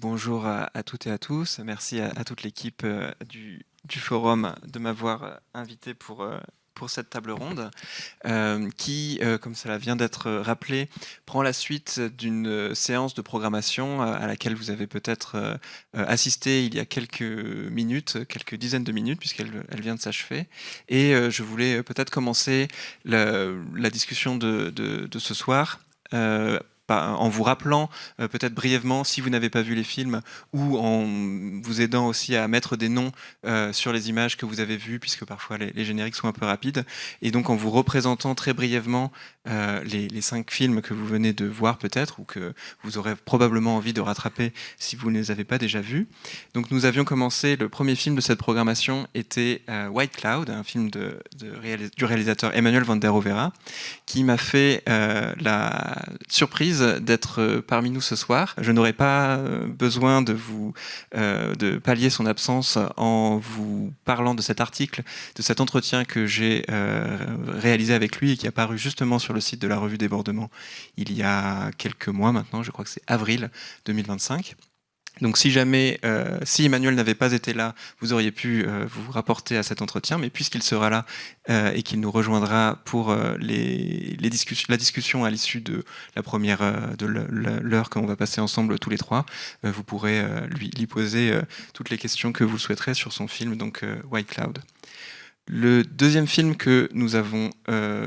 Bonjour à toutes et à tous. Merci à toute l'équipe du forum de m'avoir invité pour cette table ronde qui, comme cela vient d'être rappelé, prend la suite d'une séance de programmation à laquelle vous avez peut-être assisté il y a quelques minutes, quelques dizaines de minutes, puisqu'elle vient de s'achever. Et je voulais peut-être commencer la discussion de ce soir en vous rappelant peut-être brièvement, si vous n'avez pas vu les films, ou en vous aidant aussi à mettre des noms sur les images que vous avez vues, puisque parfois les génériques sont un peu rapides, et donc en vous représentant très brièvement les 5 films que vous venez de voir peut-être, ou que vous aurez probablement envie de rattraper si vous ne les avez pas déjà vus. Donc nous avions commencé, le premier film de cette programmation était White Cloud, un film du réalisateur Emmanuel van der Hovera, qui m'a fait la surprise d'être parmi nous ce soir. Je n'aurais pas besoin de pallier son absence en vous parlant de cet article, de cet entretien que j'ai réalisé avec lui et qui est apparu justement sur le site de la revue Débordement il y a quelques mois maintenant, je crois que c'est avril 2025. Donc si jamais, si Emmanuel n'avait pas été là, vous auriez pu vous rapporter à cet entretien, mais puisqu'il sera là et qu'il nous rejoindra pour la discussion à l'issue de la première de l'heure qu'on va passer ensemble tous les trois, vous pourrez lui poser toutes les questions que vous souhaiterez sur son film, donc White Cloud. Le deuxième film que nous avons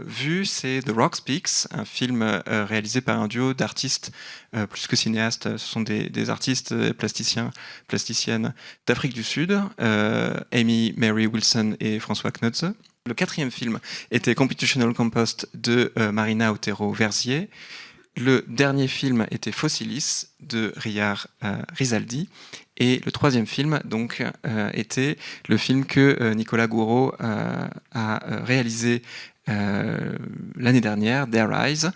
vu, c'est The Rock Speaks, un film réalisé par un duo d'artistes plus que cinéastes. Ce sont des artistes plasticiennes d'Afrique du Sud, Amy Mary Wilson et François Knudse. Le quatrième film était Computational Compost de Marina Otero Verzier. Le dernier film était Fossilis de Riyad Rizaldi. Et le troisième film, donc, était le film que Nicolas Gouraud a réalisé l'année dernière, Their Eyes,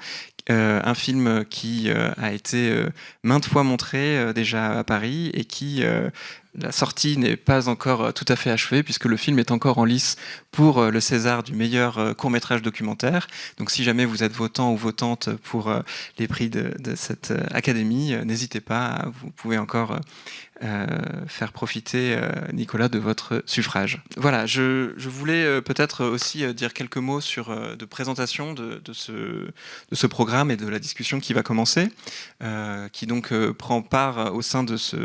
un film qui a été maintes fois montré déjà à Paris et qui... la sortie n'est pas encore tout à fait achevée puisque le film est encore en lice pour le César du meilleur court-métrage documentaire. Donc si jamais vous êtes votant ou votante pour les prix de cette académie, n'hésitez pas, vous pouvez encore faire profiter Nicolas de votre suffrage. Voilà, je voulais peut-être aussi dire quelques mots de présentation de ce programme et de la discussion qui va commencer, qui donc prend part au sein de ce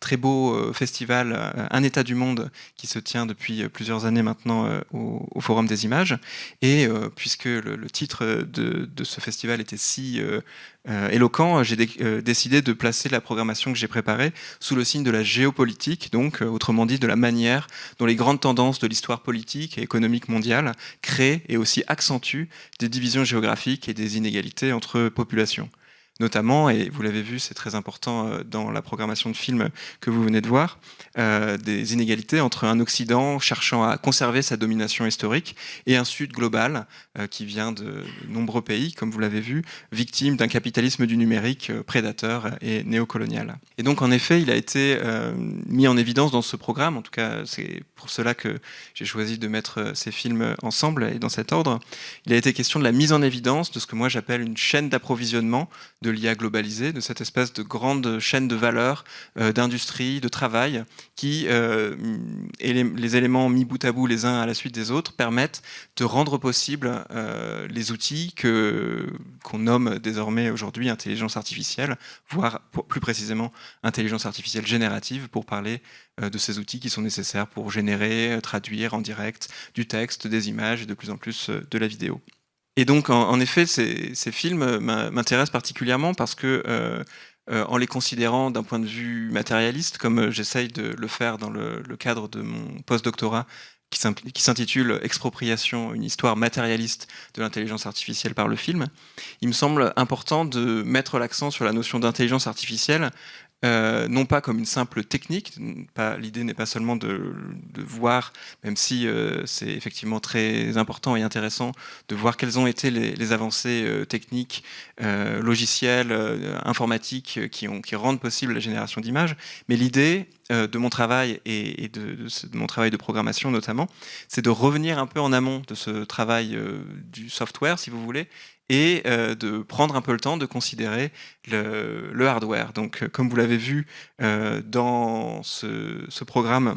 très beau festival Un état du monde qui se tient depuis plusieurs années maintenant au Forum des images. Et puisque le titre de ce festival était si éloquent, j'ai décidé de placer la programmation que j'ai préparée sous le signe de la géopolitique, donc autrement dit de la manière dont les grandes tendances de l'histoire politique et économique mondiale créent et aussi accentuent des divisions géographiques et des inégalités entre populations. Notamment, et vous l'avez vu, c'est très important dans la programmation de films que vous venez de voir, des inégalités entre un Occident cherchant à conserver sa domination historique et un Sud global qui vient de nombreux pays, comme vous l'avez vu, victimes d'un capitalisme du numérique prédateur et néocolonial. Et donc, en effet, il a été mis en évidence dans ce programme, en tout cas, c'est pour cela que j'ai choisi de mettre ces films ensemble et dans cet ordre. Il a été question de la mise en évidence de ce que moi j'appelle une chaîne d'approvisionnement de l'IA globalisée, de cette espèce de grande chaîne de valeur, d'industrie, de travail, qui, et les éléments mis bout à bout les uns à la suite des autres, permettent de rendre possible les outils qu'on nomme désormais aujourd'hui intelligence artificielle, voire plus précisément intelligence artificielle générative, pour parler de ces outils qui sont nécessaires pour générer, traduire en direct du texte, des images et de plus en plus de la vidéo. Et donc, en effet, ces films m'intéressent particulièrement parce que, en les considérant d'un point de vue matérialiste, comme j'essaye de le faire dans le cadre de mon post-doctorat, qui s'intitule Expropriation, une histoire matérialiste de l'intelligence artificielle par le film, il me semble important de mettre l'accent sur la notion d'intelligence artificielle, non pas comme une simple technique, l'idée n'est pas seulement de voir, même si c'est effectivement très important et intéressant de voir quelles ont été les avancées techniques, logicielles, informatiques qui rendent possible la génération d'images, mais l'idée de mon travail et de mon travail de programmation notamment, c'est de revenir un peu en amont de ce travail du software, si vous voulez, et de prendre un peu le temps de considérer le hardware. Donc, comme vous l'avez vu dans ce programme,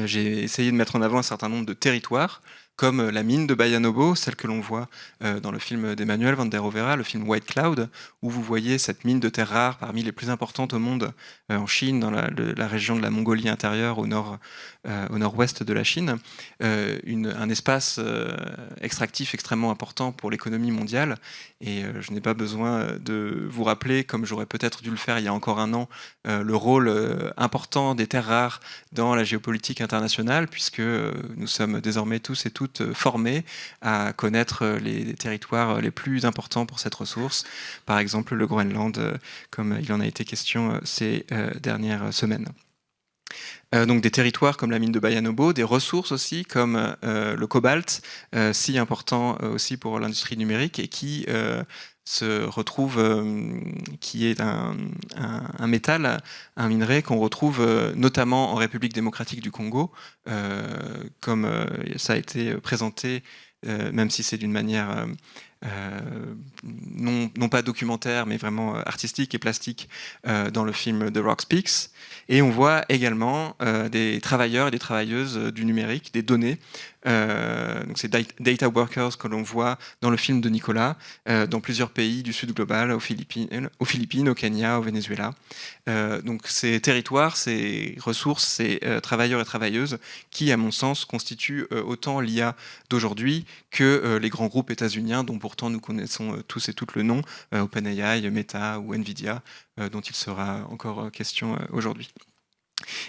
j'ai essayé de mettre en avant un certain nombre de territoires, comme la mine de Bayanobo, celle que l'on voit dans le film d'Emmanuel van der Rovera, le film White Cloud, où vous voyez cette mine de terres rares parmi les plus importantes au monde, en Chine, dans la région de la Mongolie intérieure, au nord-ouest de la Chine, un espace extractif extrêmement important pour l'économie mondiale. Et je n'ai pas besoin de vous rappeler, comme j'aurais peut-être dû le faire il y a encore un an, le rôle important des terres rares dans la géopolitique internationale, puisque nous sommes désormais tous et toutes formés à connaître les territoires les plus importants pour cette ressource, par exemple le Groenland, comme il en a été question ces dernières semaines. Donc des territoires comme la mine de Bayanobo, des ressources aussi comme le cobalt, si important aussi pour l'industrie numérique, et qui se retrouve, qui est un métal, un minerai qu'on retrouve notamment en République démocratique du Congo, comme ça a été présenté, même si c'est d'une manière non pas documentaire, mais vraiment artistique et plastique dans le film The Rock Speaks. Et on voit également des travailleurs et des travailleuses du numérique, des données. Donc c'est data workers que l'on voit dans le film de Nicolas, dans plusieurs pays du sud global, aux Philippines, au Kenya, au Venezuela. Donc ces territoires, ces ressources, ces travailleurs et travailleuses qui, à mon sens, constituent autant l'IA d'aujourd'hui que les grands groupes états-uniens dont pourtant nous connaissons tous et toutes le nom, OpenAI, Meta ou Nvidia, dont il sera encore question aujourd'hui.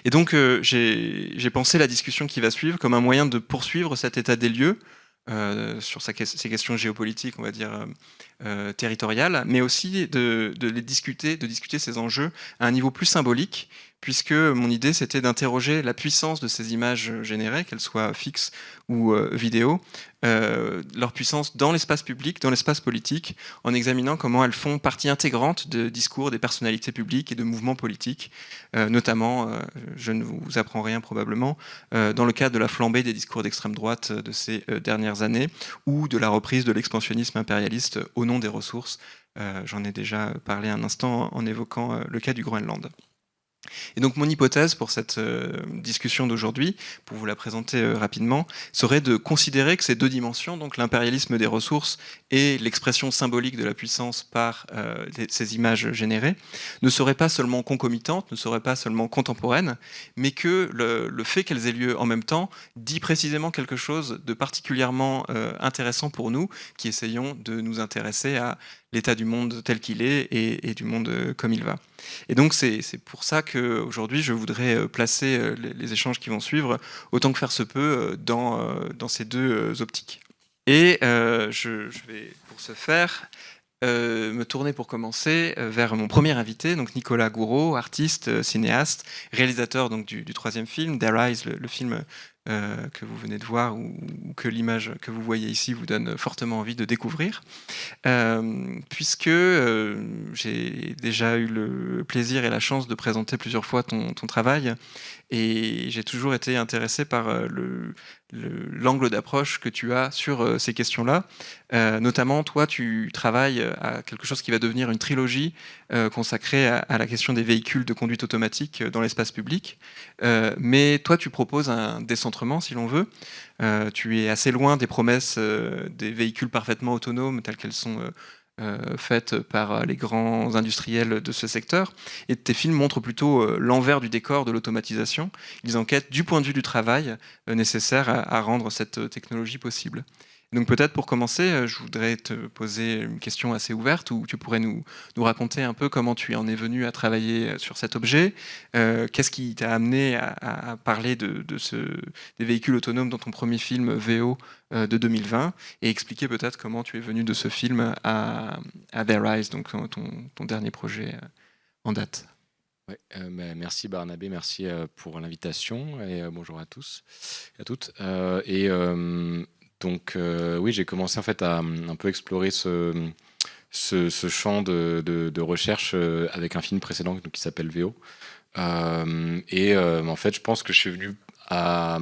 Et donc j'ai pensé la discussion qui va suivre comme un moyen de poursuivre cet état des lieux sur ces questions géopolitiques, on va dire territoriales, mais aussi de discuter ces enjeux à un niveau plus symbolique, puisque mon idée c'était d'interroger la puissance de ces images générées, qu'elles soient fixes ou vidéo, leur puissance dans l'espace public, dans l'espace politique, en examinant comment elles font partie intégrante de discours des personnalités publiques et de mouvements politiques, notamment, je ne vous apprends rien probablement, dans le cadre de la flambée des discours d'extrême droite de ces dernières années, ou de la reprise de l'expansionnisme impérialiste au nom des ressources. J'en ai déjà parlé un instant en évoquant le cas du Groenland. Et donc mon hypothèse pour cette discussion d'aujourd'hui, pour vous la présenter rapidement, serait de considérer que ces deux dimensions, donc l'impérialisme des ressources et l'expression symbolique de la puissance par ces images générées, ne seraient pas seulement concomitantes, ne seraient pas seulement contemporaines, mais que le fait qu'elles aient lieu en même temps dit précisément quelque chose de particulièrement intéressant pour nous, qui essayons de nous intéresser à l'état du monde tel qu'il est et du monde comme il va. Et donc c'est pour ça qu'aujourd'hui je voudrais placer les échanges qui vont suivre autant que faire se peut dans ces deux optiques. Et je vais pour ce faire me tourner pour commencer vers mon premier invité, donc Nicolas Gouraud, artiste, cinéaste, réalisateur donc, du troisième film, Their Eyes, le film que vous venez de voir ou que l'image que vous voyez ici vous donne fortement envie de découvrir, puisque j'ai déjà eu le plaisir et la chance de présenter plusieurs fois ton travail, et j'ai toujours été intéressé par l'angle d'approche que tu as sur ces questions-là. Notamment, toi, tu travailles à quelque chose qui va devenir une trilogie consacrée à la question des véhicules de conduite automatique dans l'espace public. Mais toi, tu proposes un décentrement, si l'on veut. Tu es assez loin des promesses des véhicules parfaitement autonomes telles qu'elles sont faites par les grands industriels de ce secteur. Et tes films montrent plutôt l'envers du décor de l'automatisation. Ils enquêtent du point de vue du travail nécessaire à rendre cette technologie possible. Donc peut-être pour commencer, je voudrais te poser une question assez ouverte où tu pourrais nous raconter un peu comment tu en es venu à travailler sur cet objet, qu'est-ce qui t'a amené à parler des véhicules autonomes dans ton premier film VO de 2020, et expliquer peut-être comment tu es venu de ce film à Their Eyes, donc ton dernier projet en date. Ouais, merci Barnabé, merci pour l'invitation, et bonjour à tous et à toutes. Donc oui, j'ai commencé en fait à un peu explorer ce champ de recherche avec un film précédent donc, qui s'appelle VO. En fait, je pense que je suis venu à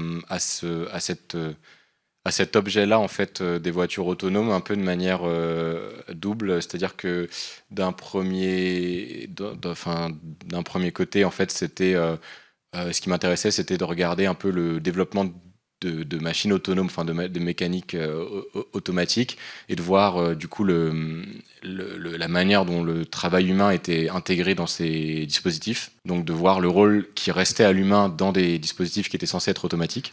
à cet objet-là, en fait, des voitures autonomes, un peu de manière double, c'est-à-dire que d'un premier côté, en fait, c'était ce qui m'intéressait, c'était de regarder un peu le développement de machines autonomes, enfin de mécanique automatique, et de voir du coup la manière dont le travail humain était intégré dans ces dispositifs, donc de voir le rôle qui restait à l'humain dans des dispositifs qui étaient censés être automatiques.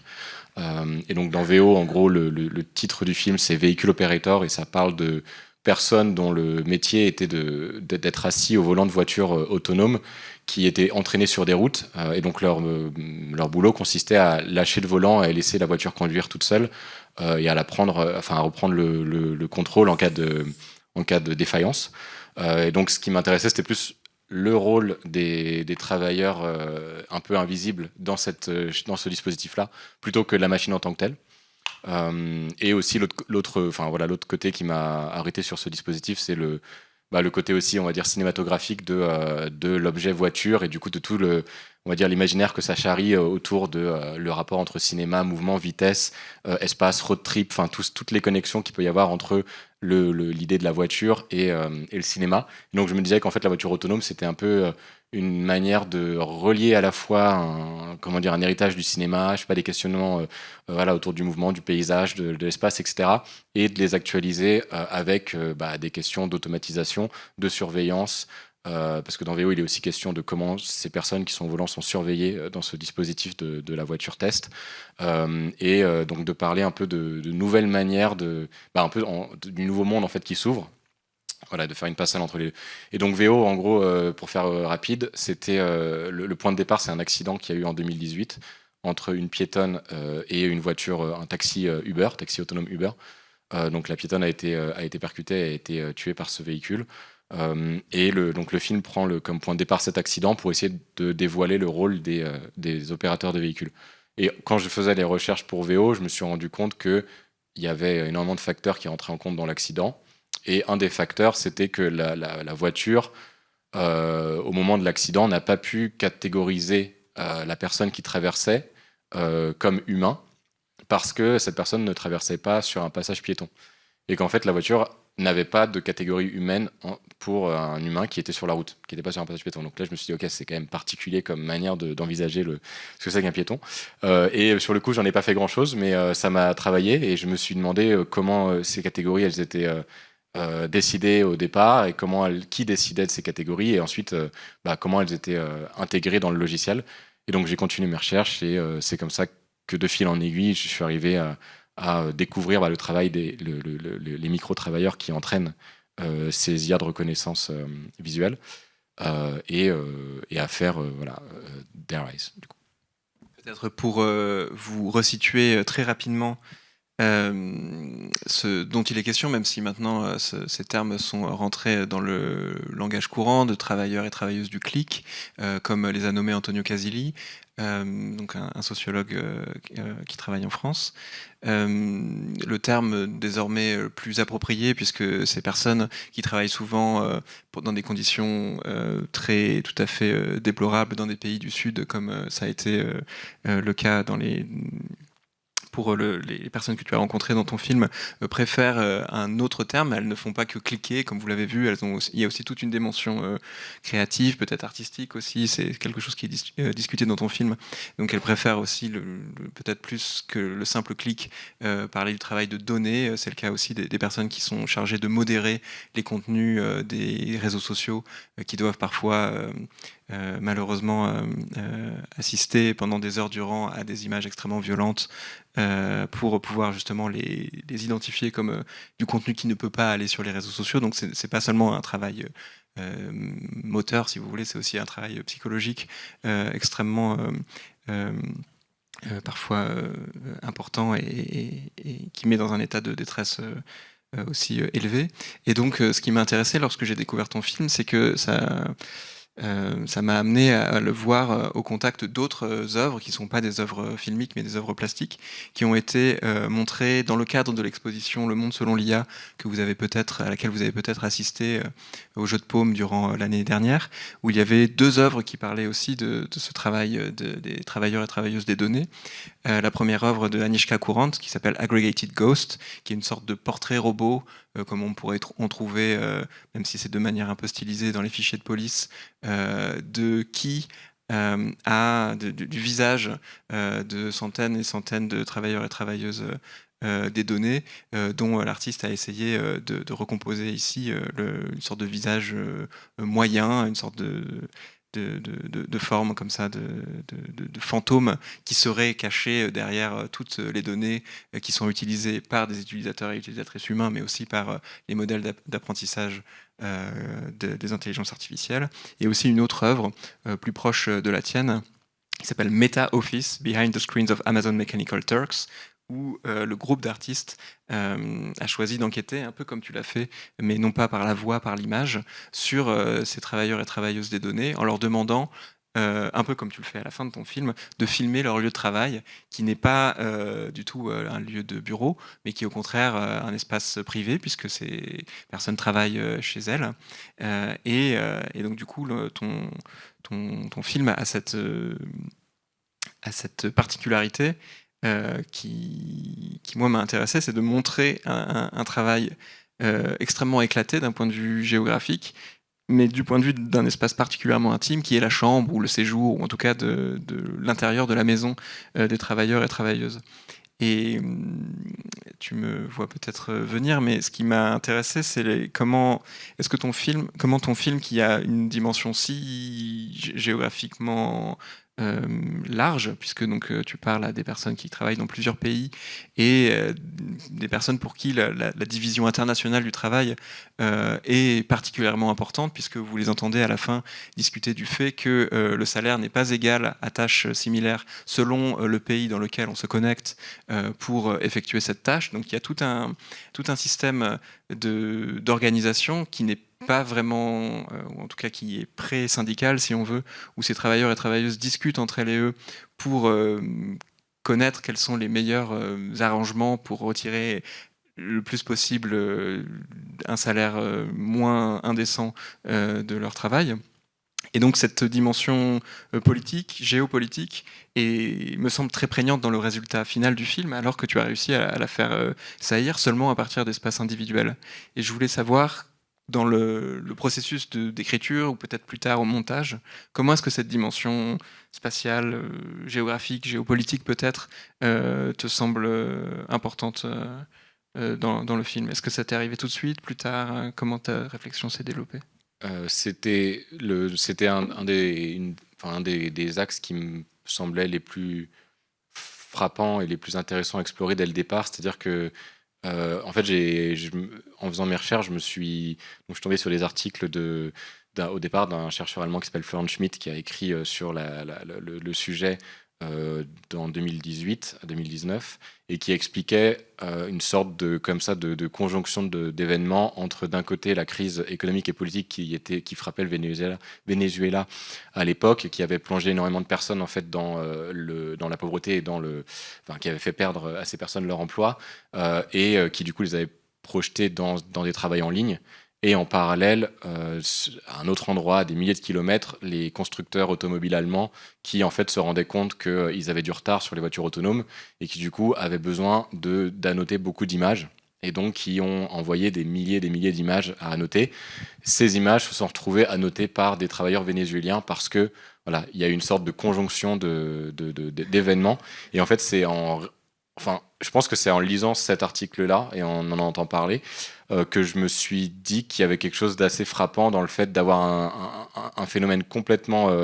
Et donc dans VO, en gros, le titre du film, c'est Véhicule Operator, et ça parle de personnes dont le métier était d'être assis au volant de voitures autonomes qui étaient entraînées sur des routes. Et donc leur boulot consistait à lâcher le volant et à laisser la voiture conduire toute seule et à à reprendre le contrôle en cas de défaillance. Et donc ce qui m'intéressait, c'était plus le rôle des travailleurs un peu invisibles dans ce dispositif-là, plutôt que la machine en tant que telle. Et aussi l'autre côté qui m'a arrêté sur ce dispositif, c'est le côté aussi, on va dire, cinématographique de l'objet voiture et du coup de tout on va dire, l'imaginaire que ça charrie autour de le rapport entre cinéma, mouvement, vitesse, espace, road trip, enfin toutes les connexions qu'il peut y avoir entre l'idée de la voiture et le cinéma. Donc je me disais qu'en fait la voiture autonome, c'était un peu une manière de relier à la fois un héritage du cinéma, je sais pas, des questionnements voilà, autour du mouvement, du paysage, de l'espace, etc. et de les actualiser avec des questions d'automatisation, de surveillance, parce que dans VO, il est aussi question de comment ces personnes qui sont au volant sont surveillées dans ce dispositif de la voiture test, donc de parler un peu de nouvelles manières, du nouveau monde en fait qui s'ouvre. Voilà, de faire une passerelle entre les deux. Et donc VO, en gros, pour faire rapide, c'était le point de départ, c'est un accident qu'il y a eu en 2018 entre une piétonne et une voiture, un taxi Uber, taxi autonome Uber. Donc la piétonne a été percutée, a été tuée par ce véhicule. Donc le film prend comme point de départ cet accident pour essayer de dévoiler le rôle des opérateurs de véhicules. Et quand je faisais les recherches pour VO, je me suis rendu compte qu'il y avait énormément de facteurs qui rentraient en compte dans l'accident. Et un des facteurs, c'était que la voiture, au moment de l'accident, n'a pas pu catégoriser la personne qui traversait comme humain, parce que cette personne ne traversait pas sur un passage piéton. Et qu'en fait, la voiture n'avait pas de catégorie humaine pour un humain qui était sur la route, qui n'était pas sur un passage piéton. Donc là, je me suis dit, ok, c'est quand même particulier comme manière d'envisager ce que c'est qu'un piéton. Et sur le coup, j'en ai pas fait grand-chose, mais ça m'a travaillé et je me suis demandé comment ces catégories, elles étaient décidées au départ et qui décidait de ces catégories et ensuite comment elles étaient intégrées dans le logiciel. Et donc j'ai continué mes recherches et c'est comme ça que de fil en aiguille, je suis arrivé à découvrir le travail les micro-travailleurs qui entraînent ces IA de reconnaissance visuelle et à faire Their Eyes. Du coup. Peut-être pour vous resituer très rapidement ce dont il est question, même si maintenant ces termes sont rentrés dans le langage courant de travailleurs et travailleuses du clic, comme les a nommés Antonio Casilli, donc un sociologue qui travaille en France. Le terme désormais plus approprié, puisque ces personnes qui travaillent souvent dans des conditions tout à fait déplorables dans des pays du Sud, comme ça a été le cas pour les personnes que tu as rencontrées dans ton film, préfèrent un autre terme. Elles ne font pas que cliquer, comme vous l'avez vu. Il y a aussi toute une dimension créative, peut-être artistique aussi. C'est quelque chose qui est discuté dans ton film. Donc elles préfèrent aussi, peut-être plus que le simple clic, parler du travail de données. C'est le cas aussi des personnes qui sont chargées de modérer les contenus des réseaux sociaux, qui doivent parfois malheureusement assister pendant des heures durant à des images extrêmement violentes pour pouvoir justement les identifier comme du contenu qui ne peut pas aller sur les réseaux sociaux. Donc c'est pas seulement un travail moteur, si vous voulez, c'est aussi un travail psychologique extrêmement parfois important et qui met dans un état de détresse aussi élevé. Et donc ce qui m'a intéressé lorsque j'ai découvert ton film, c'est que ça m'a amené à le voir au contact d'autres œuvres qui ne sont pas des œuvres filmiques mais des œuvres plastiques qui ont été montrées dans le cadre de l'exposition Le Monde selon l'IA à laquelle vous avez peut-être assisté au Jeu de Paume durant l'année dernière, où il y avait 2 œuvres qui parlaient aussi de ce travail des travailleurs et travailleuses des données. La première œuvre de Anishka Courant qui s'appelle Aggregated Ghost, qui est une sorte de portrait robot comme on pourrait en trouver, même si c'est de manière un peu stylisée dans les fichiers de police, du visage de centaines et centaines de travailleurs et travailleuses des données, dont l'artiste a essayé de recomposer ici une sorte de visage moyen, une sorte de forme comme ça, de fantôme qui serait caché derrière toutes les données qui sont utilisées par des utilisateurs et utilisatrices humains, mais aussi par les modèles d'apprentissage des intelligences artificielles. Et aussi une autre œuvre plus proche de la tienne, qui s'appelle Meta Office, Behind the Screens of Amazon Mechanical Turks, où le groupe d'artistes a choisi d'enquêter, un peu comme tu l'as fait, mais non pas par la voix, par l'image, sur ces travailleurs et travailleuses des données, en leur demandant, un peu comme tu le fais à la fin de ton film, de filmer leur lieu de travail, qui n'est pas du tout un lieu de bureau, mais qui est au contraire un espace privé, puisque ces personnes travaillent chez elles. Et donc du coup, ton film a cette particularité qui moi m'a intéressé, c'est de montrer un travail extrêmement éclaté d'un point de vue géographique, mais du point de vue d'un espace particulièrement intime qui est la chambre ou le séjour, ou en tout cas de l'intérieur de la maison des travailleurs et travailleuses. Et tu me vois peut-être venir, mais ce qui m'a intéressé, c'est comment ton film, qui a une dimension si géographiquement large, puisque donc tu parles à des personnes qui travaillent dans plusieurs pays et des personnes pour qui la division internationale du travail est particulièrement importante, puisque vous les entendez à la fin discuter du fait que le salaire n'est pas égal à tâches similaires selon le pays dans lequel on se connecte pour effectuer cette tâche. Donc il y a tout un système d'organisation qui n'est pas vraiment, ou en tout cas qui est pré-syndical si on veut, où ces travailleurs et travailleuses discutent entre elles et eux pour connaître quels sont les meilleurs arrangements pour retirer le plus possible un salaire moins indécent de leur travail. Et donc cette dimension politique, géopolitique, me semble très prégnante dans le résultat final du film, alors que tu as réussi à la faire saillir seulement à partir d'espaces individuels. Et je voulais savoir, dans le processus d'écriture, ou peut-être plus tard au montage, comment est-ce que cette dimension spatiale, géographique, géopolitique peut-être, te semble importante dans le film? Est-ce que ça t'est arrivé tout de suite, plus tard? Comment ta réflexion s'est développée? C'était un des axes qui me semblaient les plus frappants et les plus intéressants à explorer dès le départ. C'est-à-dire que, en fait, en faisant mes recherches, je suis tombé sur les articles au départ d'un chercheur allemand qui s'appelle Florian Schmidt, qui a écrit sur le sujet en 2018 à 2019, et qui expliquait une sorte de conjonction d'événements entre, d'un côté, la crise économique et politique qui frappait le Venezuela à l'époque, qui avait plongé énormément de personnes en fait dans la pauvreté et qui avait fait perdre à ces personnes leur emploi, et qui du coup les avait projetés dans des travails en ligne. Et en parallèle, à un autre endroit, à des milliers de kilomètres, les constructeurs automobiles allemands qui en fait se rendaient compte qu'ils avaient du retard sur les voitures autonomes et qui du coup avaient besoin d'annoter beaucoup d'images, et donc qui ont envoyé des milliers d'images à annoter. Ces images se sont retrouvées annotées par des travailleurs vénézuéliens parce que voilà, il y a une sorte de conjonction d'événements. Et en fait, je pense que c'est en lisant cet article-là et en entendant parler que je me suis dit qu'il y avait quelque chose d'assez frappant dans le fait d'avoir un phénomène complètement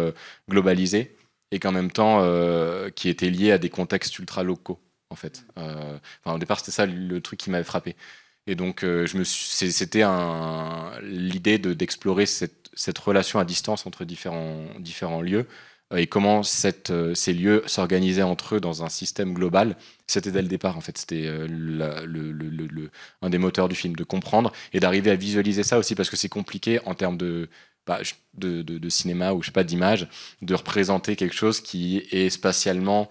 globalisé et qu'en même temps qui était lié à des contextes ultra locaux en fait. Au départ, c'était ça le truc qui m'avait frappé. Et donc c'était l'idée d'explorer cette relation à distance entre différents lieux, et comment ces lieux s'organisaient entre eux dans un système global. C'était dès le départ, en fait. C'était un des moteurs du film, de comprendre et d'arriver à visualiser ça aussi, parce que c'est compliqué en termes de cinéma ou je sais pas d'image, de représenter quelque chose qui est spatialement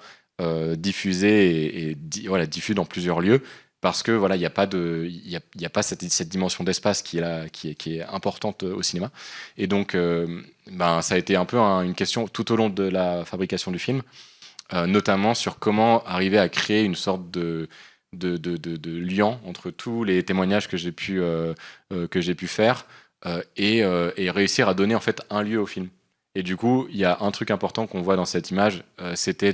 diffusé voilà, diffus dans plusieurs lieux. Parce que voilà, il n'y a pas cette dimension d'espace qui est là, qui est importante au cinéma. Et donc, ça a été un peu une question tout au long de la fabrication du film, notamment sur comment arriver à créer une sorte de lien entre tous les témoignages que j'ai pu faire et réussir à donner en fait un lieu au film. Et du coup, il y a un truc important qu'on voit dans cette image, c'était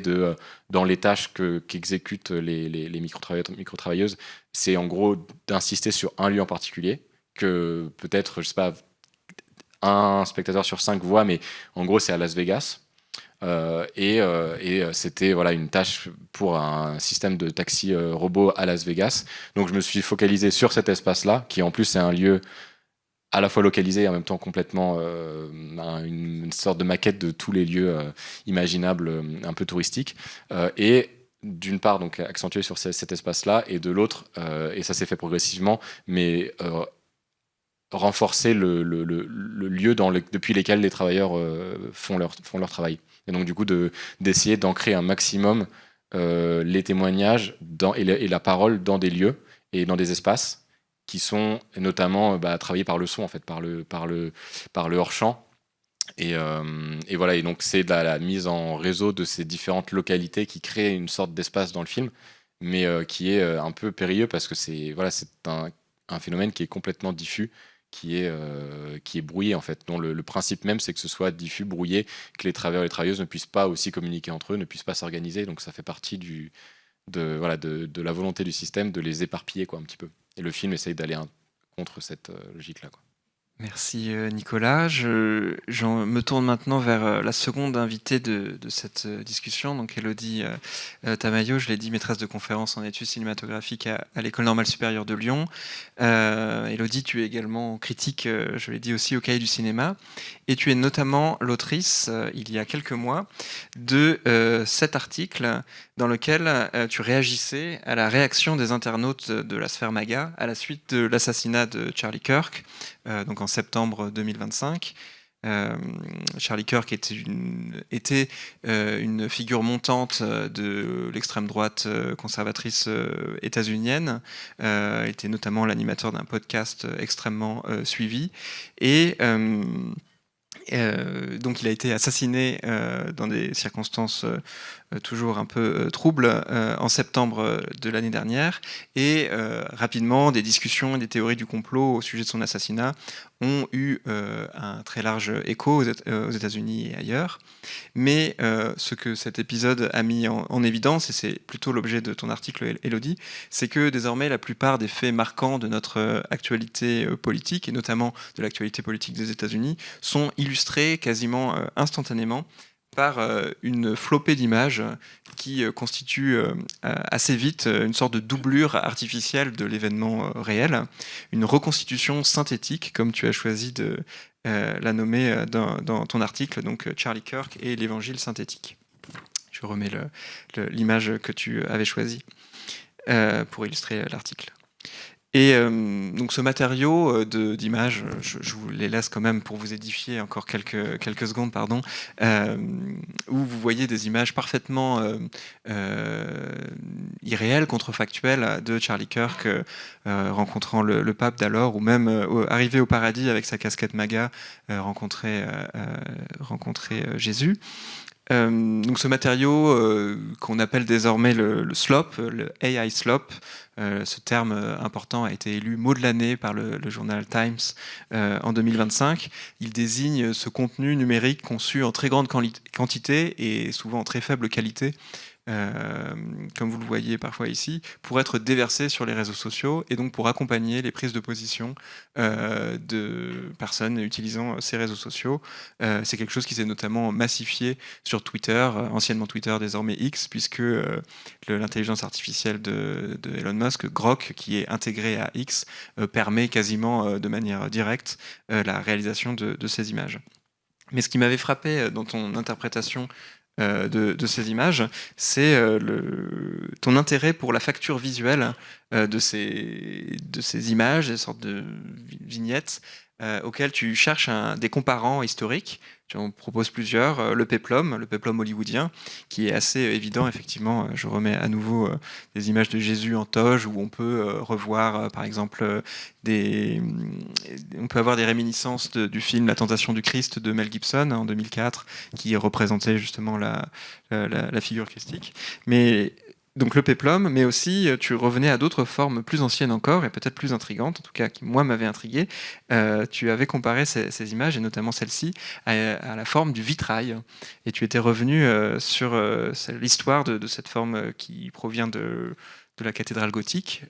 dans les tâches qu'exécutent les micro-travailleuses, c'est en gros d'insister sur un lieu en particulier, que peut-être, je sais pas, un spectateur sur 5 voit, mais en gros, c'est à Las Vegas. C'était voilà, une tâche pour un système de taxi robot à Las Vegas. Donc je me suis focalisé sur cet espace-là, qui en plus est un lieu à la fois localisé et en même temps complètement une sorte de maquette de tous les lieux imaginables, un peu touristiques. Et d'une part, donc accentué sur cet espace-là, et de l'autre, et ça s'est fait progressivement, mais renforcer le lieu depuis lesquels les travailleurs font leur travail. Et donc, du coup, d'essayer d'ancrer un maximum les témoignages et la parole dans des lieux et dans des espaces qui sont notamment travaillés par le son, en fait, par le hors-champ. Et voilà, et donc c'est la mise en réseau de ces différentes localités qui créent une sorte d'espace dans le film, mais qui est un peu périlleux parce que c'est un phénomène qui est complètement diffus, qui est brouillé en fait, dont le principe même c'est que ce soit diffus, brouillé, que les travailleurs et les travailleuses ne puissent pas aussi communiquer entre eux, ne puissent pas s'organiser, donc ça fait partie de la volonté du système de les éparpiller quoi, un petit peu. Et le film essaye d'aller contre cette logique-là, quoi. Merci Nicolas. Je me tourne maintenant vers la seconde invitée de cette discussion, donc Élodie Tamayo, je l'ai dit, maîtresse de conférence en études cinématographiques à l'École normale supérieure de Lyon. Élodie, tu es également critique, je l'ai dit aussi, au Cahier du cinéma, et tu es notamment l'autrice, il y a quelques mois, de cet article dans lequel tu réagissais à la réaction des internautes de la sphère MAGA à la suite de l'assassinat de Charlie Kirk, donc en septembre 2025. Charlie Kirk était une figure montante de l'extrême droite conservatrice états-unienne. Était notamment l'animateur d'un podcast extrêmement suivi. Et donc il a été assassiné dans des circonstances toujours un peu troubles en septembre de l'année dernière, et rapidement des discussions et des théories du complot au sujet de son assassinat ont eu un très large écho aux États-Unis et ailleurs. Mais ce que cet épisode a mis en évidence, et c'est plutôt l'objet de ton article, Élodie, c'est que désormais la plupart des faits marquants de notre actualité politique, et notamment de l'actualité politique des États-Unis, sont illustrés quasiment instantanément par une flopée d'images qui constitue assez vite une sorte de doublure artificielle de l'événement réel, une reconstitution synthétique, comme tu as choisi de la nommer dans ton article, donc Charlie Kirk et l'évangile synthétique. Je remets l'image que tu avais choisie pour illustrer l'article. Et donc ce matériau d'images, je vous les laisse quand même pour vous édifier encore quelques secondes, pardon, où vous voyez des images parfaitement irréelles, contrefactuelles de Charlie Kirk rencontrant le pape d'alors, ou même arrivé au paradis avec sa casquette MAGA, rencontrer Jésus. Donc ce matériau qu'on appelle désormais le SLOP, le AI SLOP, ce terme important a été élu mot de l'année par le journal Times en 2025. Il désigne ce contenu numérique conçu en très grande quantité et souvent en très faible qualité, comme vous le voyez parfois ici, pour être déversé sur les réseaux sociaux et donc pour accompagner les prises de position de personnes utilisant ces réseaux sociaux. C'est quelque chose qui s'est notamment massifié sur Twitter, anciennement Twitter, désormais X, puisque l'intelligence artificielle de Elon Musk, Grok, qui est intégrée à X, permet quasiment de manière directe la réalisation de ces images. Mais ce qui m'avait frappé dans ton interprétation de ces images, c'est ton intérêt pour la facture visuelle de ces images, des sortes de vignettes, auxquels tu cherches des comparants historiques. Tu en proposes plusieurs. Le péplum hollywoodien, qui est assez évident, effectivement. Je remets à nouveau des images de Jésus en toge, où on peut revoir, par exemple, on peut avoir des réminiscences du film La Tentation du Christ de Mel Gibson en 2004, qui représentait justement la figure christique. Mais donc le péplum, mais aussi tu revenais à d'autres formes plus anciennes encore et peut-être plus intrigantes, en tout cas qui moi m'avaient intrigué. Tu avais comparé ces images, et notamment celle-ci, à la forme du vitrail. Et tu étais revenu sur l'histoire de cette forme qui provient de la cathédrale gothique.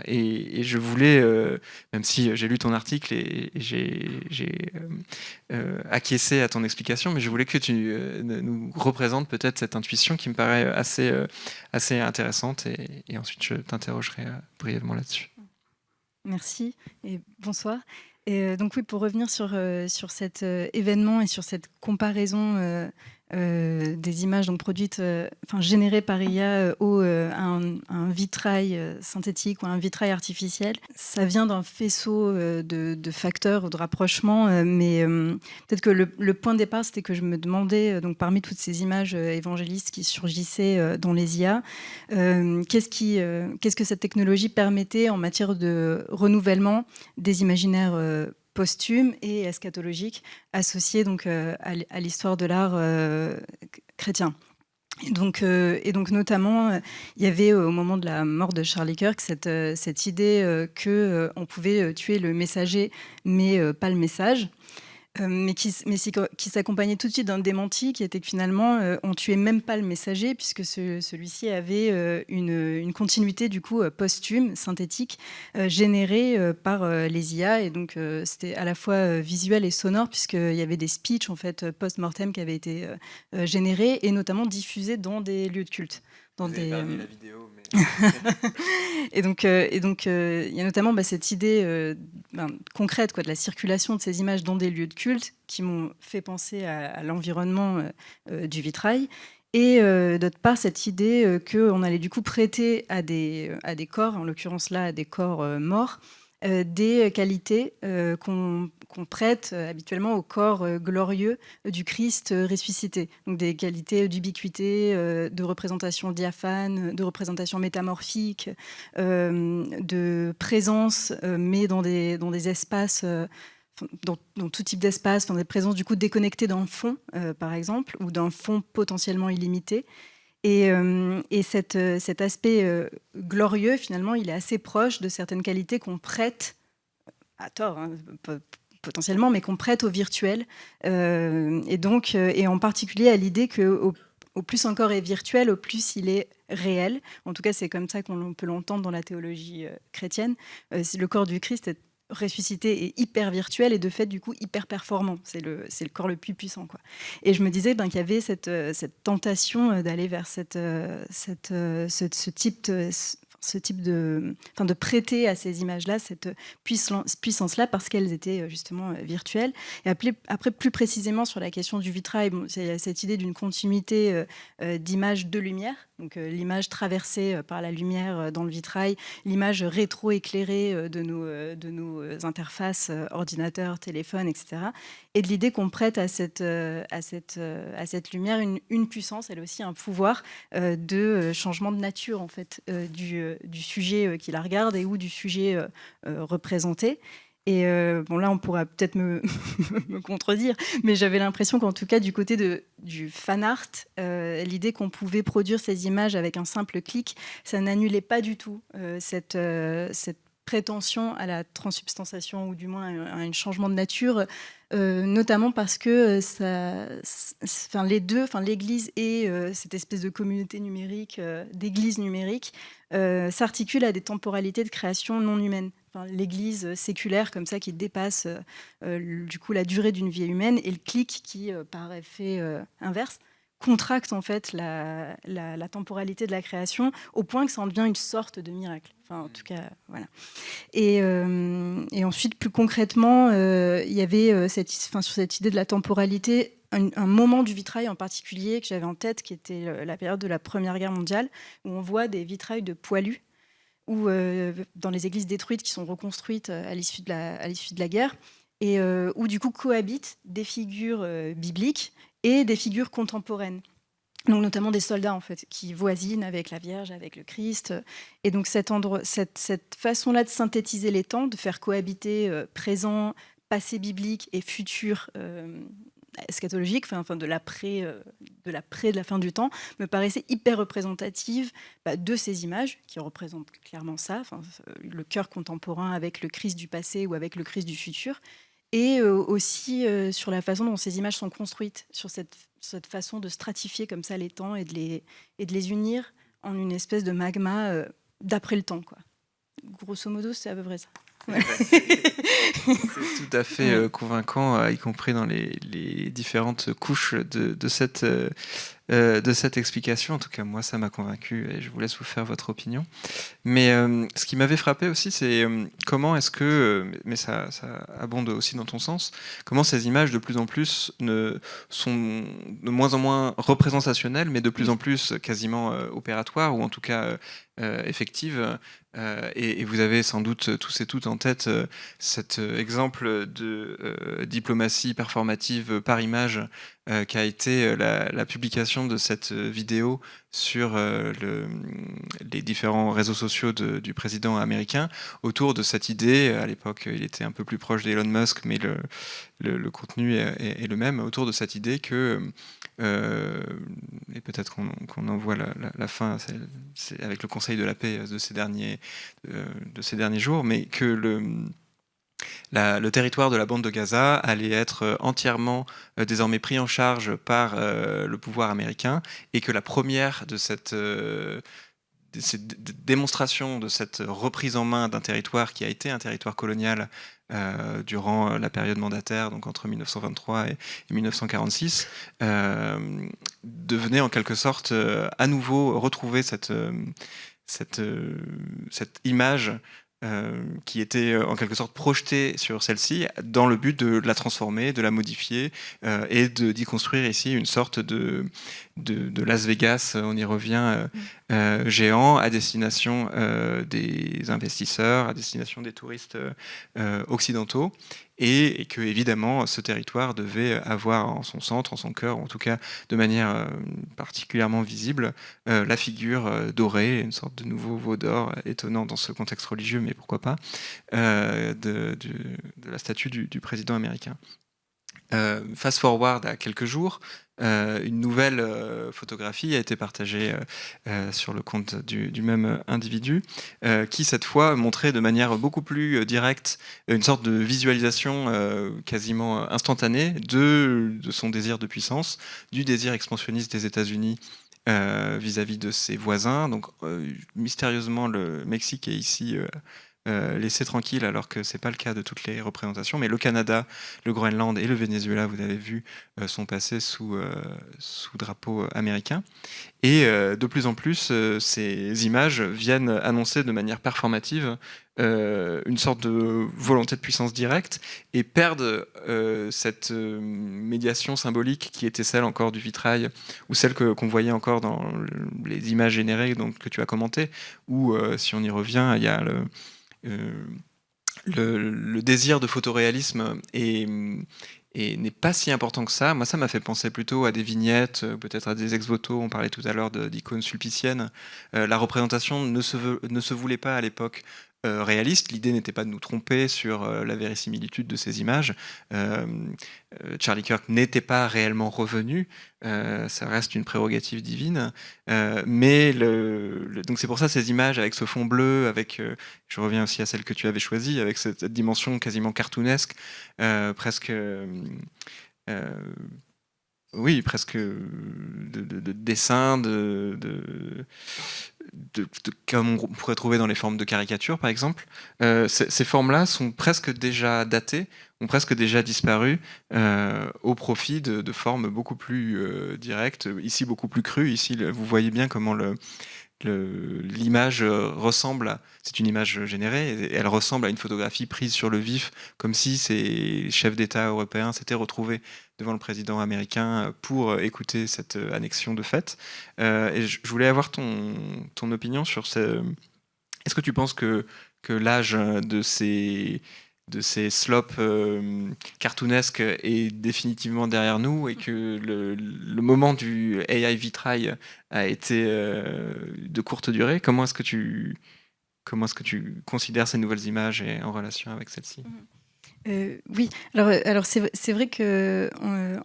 Et je voulais, même si j'ai lu ton article et j'ai acquiescé à ton explication, mais je voulais que tu nous représentes peut-être cette intuition qui me paraît assez intéressante, et ensuite je t'interrogerai brièvement là-dessus. Merci et bonsoir. Et donc oui, pour revenir sur cet événement et sur cette comparaison des images donc produites, générées par IA à un vitrail synthétique ou un vitrail artificiel, ça vient d'un faisceau de facteurs ou de rapprochements, mais peut-être que le point de départ, c'était que je me demandais, donc parmi toutes ces images évangélistes qui surgissaient dans les IA, qu'est-ce que cette technologie permettait en matière de renouvellement des imaginaires posthume et eschatologique associé donc à l'histoire de l'art chrétien. Et donc notamment, il y avait au moment de la mort de Charlie Kirk cette idée qu'on pouvait tuer le messager, mais pas le message. Mais qui s'accompagnait tout de suite d'un démenti qui était que finalement on tuait même pas le messager, puisque celui-ci avait une continuité du coup posthume, synthétique, générée par les IA, et donc c'était à la fois visuel et sonore, puisqu'il y avait des speeches en fait post-mortem qui avaient été générés et notamment diffusés dans des lieux de culte. Dans des... la vidéo, mais... et donc, il y a notamment cette idée concrète de la circulation de ces images dans des lieux de culte qui m'ont fait penser à l'environnement du vitrail. Et d'autre part, cette idée qu'on allait du coup prêter à des corps, en l'occurrence là, à des corps morts, des qualités qu'on prête habituellement au corps glorieux du Christ ressuscité. Donc des qualités d'ubiquité, de représentation diaphane, de représentation métamorphique, de présence, mais dans des espaces... dans tout type d'espace, dans des présences du coup déconnectées d'un fond, par exemple, ou d'un fond potentiellement illimité. Et cet aspect glorieux, finalement, il est assez proche de certaines qualités qu'on prête, à tort, hein, potentiellement, mais qu'on prête au virtuel. Et en particulier à l'idée qu'au plus un corps est virtuel, au plus il est réel. En tout cas, c'est comme ça qu'on peut l'entendre dans la théologie chrétienne. Le corps du Christ est ressuscité et hyper virtuel, et de fait du coup hyper performant. C'est le corps le plus puissant, quoi. Et je me disais qu'il y avait cette tentation d'aller vers ce type de prêter à ces images-là cette puissance-là, parce qu'elles étaient justement virtuelles. Et après plus précisément sur la question du vitrail, c'est cette idée d'une continuité d'image de lumière, donc l'image traversée par la lumière dans le vitrail, l'image rétro-éclairée de nos interfaces ordinateur, téléphone, etc. Et de l'idée qu'on prête à cette lumière une puissance, elle aussi un pouvoir de changement de nature en fait du sujet qui la regarde et ou du sujet représenté. Et là, on pourra peut-être me contredire, mais j'avais l'impression qu'en tout cas, du côté du fan art, l'idée qu'on pouvait produire ces images avec un simple clic, ça n'annulait pas du tout cette prétention à la transsubstantiation, ou du moins à un changement de nature, notamment parce que l'Église et cette espèce de communauté numérique, d'église numérique, s'articulent à des temporalités de création non humaines. L'Église séculaire comme ça qui dépasse du coup la durée d'une vie humaine, et le clic qui, par effet inverse, contracte en fait la temporalité de la création au point que ça en devient une sorte de miracle. En tout cas, voilà. Et ensuite, plus concrètement, il y avait sur cette idée de la temporalité, un moment du vitrail en particulier que j'avais en tête, qui était la période de la Première Guerre mondiale, où on voit des vitrails de poilus, ou dans les églises détruites qui sont reconstruites à l'issue de la guerre. et où du coup cohabitent des figures bibliques et des figures contemporaines. Donc notamment des soldats en fait qui voisinent avec la Vierge, avec le Christ. Et donc cette façon-là de synthétiser les temps, de faire cohabiter présent, passé biblique et futur eschatologique, enfin de l'après, de la fin du temps, me paraissait hyper représentative de ces images qui représentent clairement ça, le cœur contemporain avec le Christ du passé ou avec le Christ du futur. Et aussi sur la façon dont ces images sont construites, sur cette façon de stratifier comme ça les temps et de les unir en une espèce de magma d'après le temps, quoi. Grosso modo, c'est à peu près ça. Ouais. C'est tout à fait convaincant, y compris dans les différentes couches de cette explication. En tout cas, moi, ça m'a convaincu et je vous laisse vous faire votre opinion. Mais ce qui m'avait frappé aussi, c'est comment est-ce que, mais ça abonde aussi dans ton sens, comment ces images de plus en plus sont de moins en moins représentationnelles, mais de plus en plus quasiment opératoires, ou en tout cas effectives. Et vous avez sans doute tous et toutes en tête cet exemple de diplomatie performative par image qu'a été la publication de cette vidéo sur les différents réseaux sociaux du président américain autour de cette idée. À l'époque, il était un peu plus proche d'Elon Musk, mais le contenu est le même, autour de cette idée que, et peut-être qu'on en voit la fin, c'est avec le Conseil de la paix de ces derniers jours, mais que le territoire de la bande de Gaza allait être entièrement désormais pris en charge par le pouvoir américain, et que la première de cette démonstration de cette reprise en main d'un territoire qui a été un territoire colonial durant la période mandataire, donc entre 1923 et 1946, devenait en quelque sorte à nouveau retrouver cette image qui était en quelque sorte projetée sur celle-ci dans le but de la transformer, de la modifier et d'y construire ici une sorte de Las Vegas, on y revient, géant à destination des investisseurs, à destination des touristes occidentaux. Et que évidemment ce territoire devait avoir en son centre, en son cœur, en tout cas de manière particulièrement visible, la figure dorée, une sorte de nouveau veau d'or étonnant dans ce contexte religieux, mais pourquoi pas, de la statue du président américain. Fast forward à quelques jours, une nouvelle photographie a été partagée sur le compte du même individu, qui cette fois montrait de manière beaucoup plus directe une sorte de visualisation quasiment instantanée de son désir de puissance, du désir expansionniste des États-Unis vis-à-vis de ses voisins. Donc mystérieusement, le Mexique est ici laissé tranquille, alors que c'est pas le cas de toutes les représentations. Mais le Canada, le Groenland et le Venezuela, vous avez vu, sont passés sous drapeau américain. Et de plus en plus, ces images viennent annoncer de manière performative une sorte de volonté de puissance directe, et perdent cette médiation symbolique qui était celle encore du vitrail, ou celle qu'on voyait encore dans les images générées, donc, que tu as commentées, où, si on y revient, il y a le désir de photoréalisme et n'est pas si important que ça. Moi, ça m'a fait penser plutôt à des vignettes, peut-être à des ex-voto. On parlait tout à l'heure d'icônes sulpiciennes. La représentation ne se voulait pas à l'époque réaliste. L'idée n'était pas de nous tromper sur la vérisimilitude de ces images. Charlie Kirk n'était pas réellement revenu. Ça reste une prérogative divine. Mais donc c'est pour ça ces images avec ce fond bleu, avec, je reviens aussi à celle que tu avais choisie, avec cette dimension quasiment cartoonesque, presque... oui, presque de dessin, comme on pourrait trouver dans les formes de caricature, par exemple. Ces formes-là sont presque déjà datées, ont presque déjà disparu au profit de formes beaucoup plus directes, ici beaucoup plus crues. Ici, vous voyez bien comment l'image ressemble c'est une image générée, et elle ressemble à une photographie prise sur le vif, comme si ces chefs d'État européens s'étaient retrouvés devant le président américain pour écouter cette annexion de fait. Et je voulais avoir ton opinion sur Est-ce que tu penses que l'âge de ces de ces slopes cartoonesques est définitivement derrière nous et que le moment du AI vitrail a été de courte durée. Comment est-ce que tu considères ces nouvelles images et en relation avec celles-ci? Oui, alors c'est vrai que,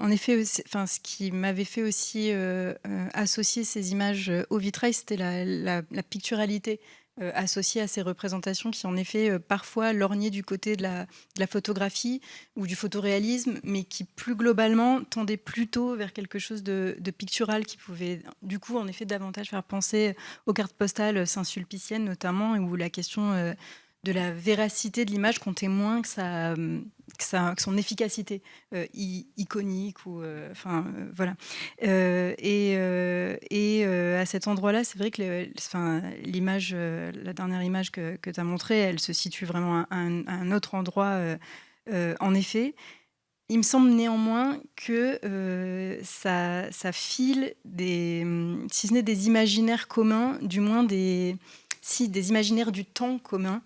en effet, ce qui m'avait fait aussi, associer ces images, au vitrail, c'était la picturalité, associée à ces représentations qui, en effet, parfois lorgnaient du côté de la photographie ou du photoréalisme, mais qui, plus globalement, tendaient plutôt vers quelque chose de pictural qui pouvait, du coup, en effet, davantage faire penser aux cartes postales saint-sulpiciennes notamment, où la question, de la véracité de l'image comptait moins que son efficacité iconique ou voilà. À cet endroit-là, c'est vrai que l'image, la dernière image que tu as montrée, elle se situe vraiment à un autre endroit. En effet, il me semble néanmoins que ça file si ce n'est des imaginaires communs, du moins des imaginaires du temps commun,